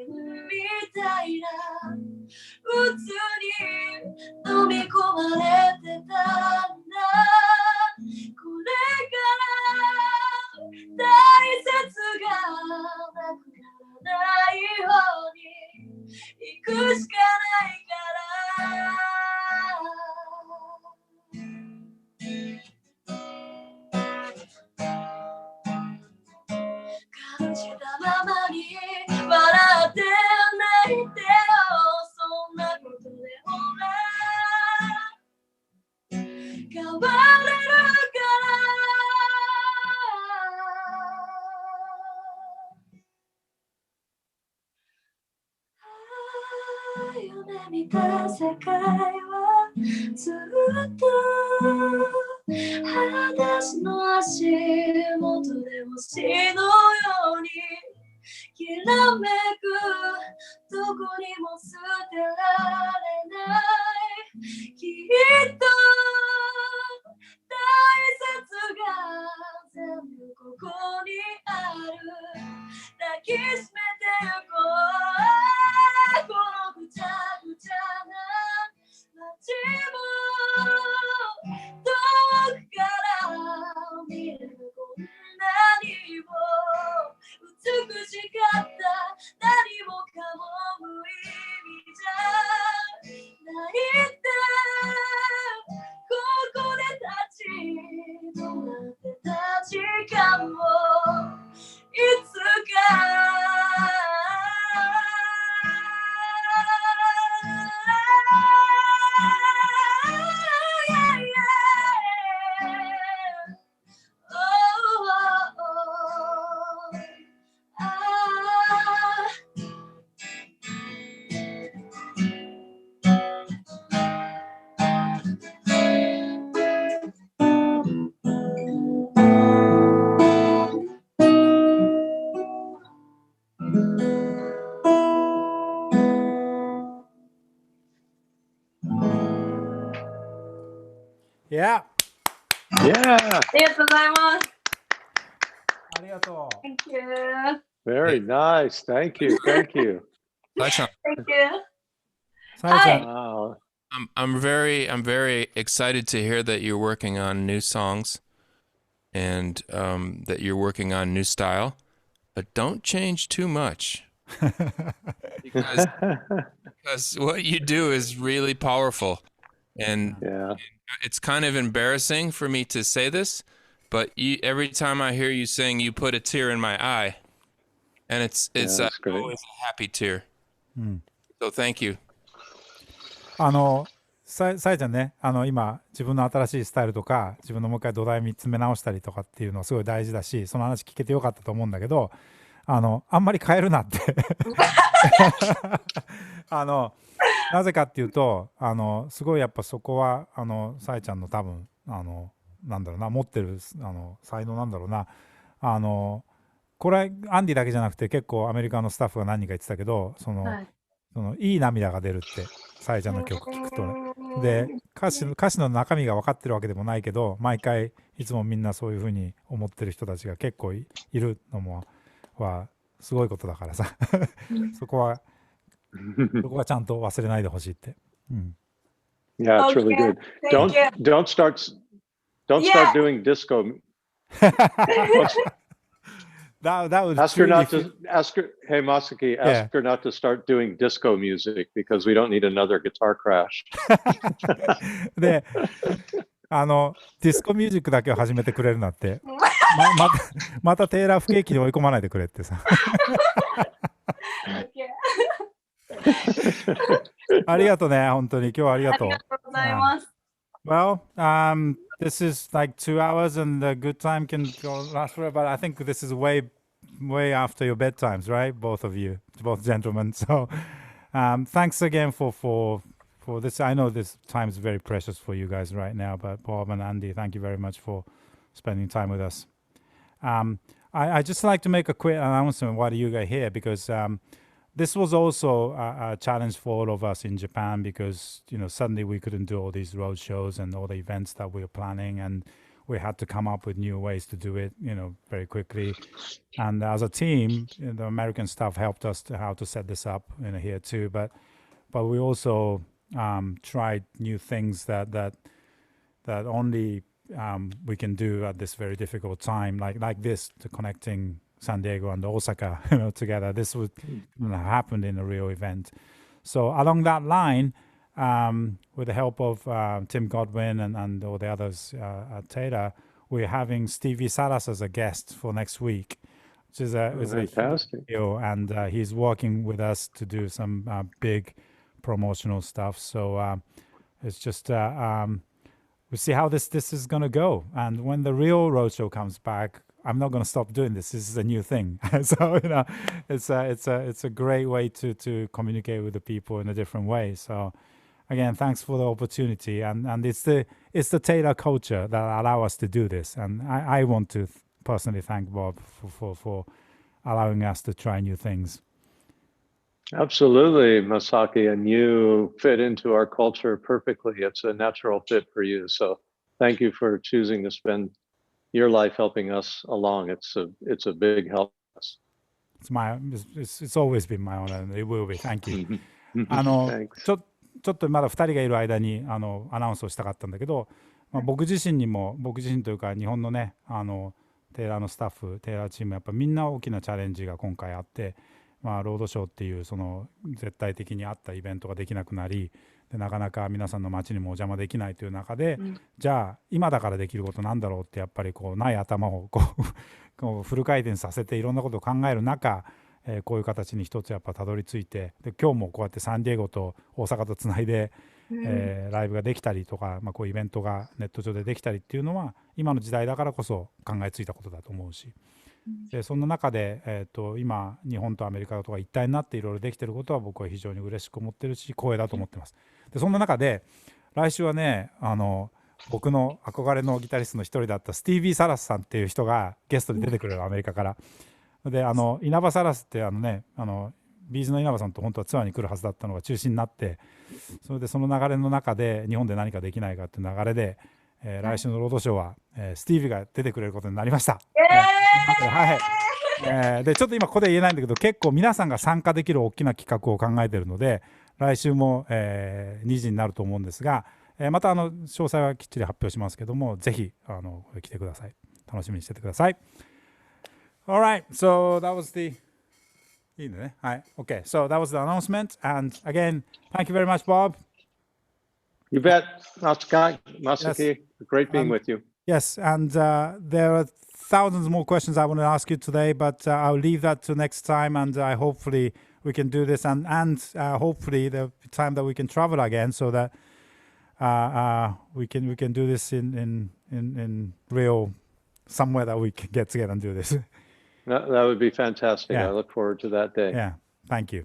みたいなうつに飲み込まれてたんだこれから大切がなくならないように行くしかないから感じたままに笑って泣いてよそんなことでほら変われるから夢見た世界はずっと裸足の足元で星のようにきらめくどこにも捨てられないきっと大切が全部ここにある抱きしめてゆこうこのぐちゃぐちゃな街も遠くから見れるこんなにも美しかった何もかも無意味じゃないってここで立ち止まってた時間もいつかYeah! Yeah, ありがとうございますありがとう。 Thank you very nice. Thank you. Thank you. Saisan, Thank you さやちゃん、 Wow. I'm very excited to hear that you're working on new songs and that you're working on new style, but don't change too much. because what you do is really powerful. And it's kind of embarrassing for me to say this, but every time I hear you sing, you put a tear in my eye. And it's always a happy tear. So thank you. さえちゃんね、今自分の新しいスタイルとか自分のもう一回土台見つめ直したりとかっていうのはすごい大事だし、その話聞けてよかったと思うんだけど、あんまり変えるなってなぜかっていうと、すごいやっぱそこはさえちゃんの多分なんだろうな、持ってる才能なんだろうな。これアンディだけじゃなくて結構アメリカのスタッフが何人か言ってたけど、いい涙が出るってさえちゃんの曲聴くとね。で歌詞の中身が分かってるわけでもないけど、毎回いつもみんなそういうふうに思ってる人たちが結構いるのもはすごいことだからさそこはちゃんと忘れないでほしいって。Yeah, it's really good. Don't start doing disco. That would ask her not to ask her. Hey Masaki, ask her not to start doing disco music because we don't need another guitar crash. で、ディスコミュージックだけを始めてくれるなって。またテイラー不景気に追い込まないでくれってさ。ありがとうね、本当に今日はありがとう。ありがとうございます。Well, this is like 2 hours and the good time can go last forever, but I think this is way after your bedtimes, right? Both of you, both gentlemen. So thanks again for this. I know this time is very precious for you guys right now, but Bob and Andy, thank you very much for spending time with us. I just like to make a quick announcement while you guys are here because this was also a challenge for all of us in Japan because, suddenly we couldn't do all these road shows and all the events that we were planning, and we had to come up with new ways to do it, very quickly. And as a team, the American staff helped us how to set this up, here too. But we also tried new things that only we can do at this very difficult time, like this, to connecting San Diego and Osaka, together. This would happen in a real event. So along that line, with the help of Tim Godwin and all the others at Taylor, we're having Stevie Salas as a guest for next week, which is a fantastic deal, and he's working with us to do some big promotional stuff. So it's just we'll see how this is going to go. And when the real roadshow comes back, I'm not going to stop doing this. This is a new thing. So it's a great way to communicate with the people in a different way. So again, thanks for the opportunity. And it's the Taylor culture that allow us to do this. And I want to personally thank Bob for allowing us to try new things. Absolutely, Masaki, and you fit into our culture perfectly. It's a natural fit for you. So thank you for choosing to spend your life helping us along. It's a big help. It's always been my honor, and it will be. Thank you. Thanks. ちょっとまだ2人がいる間にアナウンスをしたかったんだけど、僕自身というか日本のねテイラーのスタッフ、テイラーチーム、やっぱみんな大きなチャレンジが今回あって、ロードショーっていうその絶対的にあったイベントができなくなり、でなかなか皆さんの街にもお邪魔できないという中で、じゃあ今だからできることなんだろうって、やっぱりこうない頭をこうフル回転させていろんなことを考える中、こういう形に一つやっぱたどり着いて、で今日もこうやってサンディエゴと大阪とつないで、ライブができたりとか、こういうイベントがネット上でできたりっていうのは今の時代だからこそ考えついたことだと思うし、でそんな中で、今日本とアメリカとか一体になっていろいろできてることは僕は非常に嬉しく思ってるし、光栄だと思ってます。でそんな中で来週はね、僕の憧れのギタリストの一人だったスティービー・サラスさんっていう人がゲストで出てくれる、アメリカから。で稲葉サラスってビーズの稲葉さんと本当はツアーに来るはずだったのが中止になって、それでその流れの中で日本で何かできないかっていう流れで、来週のロードショーは、スティービーが出てくれることになりました。はい。でちょっと今ここで言えないんだけど、結構皆さんが参加できる大きな企画を考えているので、来週も、2時になると思うんですが、また詳細はきっちり発表しますけども、ぜひ来てください。楽しみにしててください。All right, so that was the いいね。はい。Okay, so that was the announcement. And again, thank you very much, Bob. You bet, Masaki. Great being with you. Yes, and there are thousands more questions I want to ask you today, but I'll leave that to next time. And hopefully we can do this, and hopefully the time that we can travel again, so that we can do this in real somewhere that we can get together and do this. That would be fantastic. Yeah. I look forward to that day. Yeah, thank you.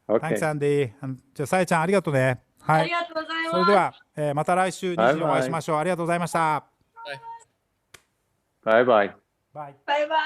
Okay. Thanks, Andy. じゃあ、さえちゃんありがとうね。はい。ありがとうございます。それでは、また来週2時にお会いしましょう。ありがとうございました。Bye bye.バイ。バイバイ。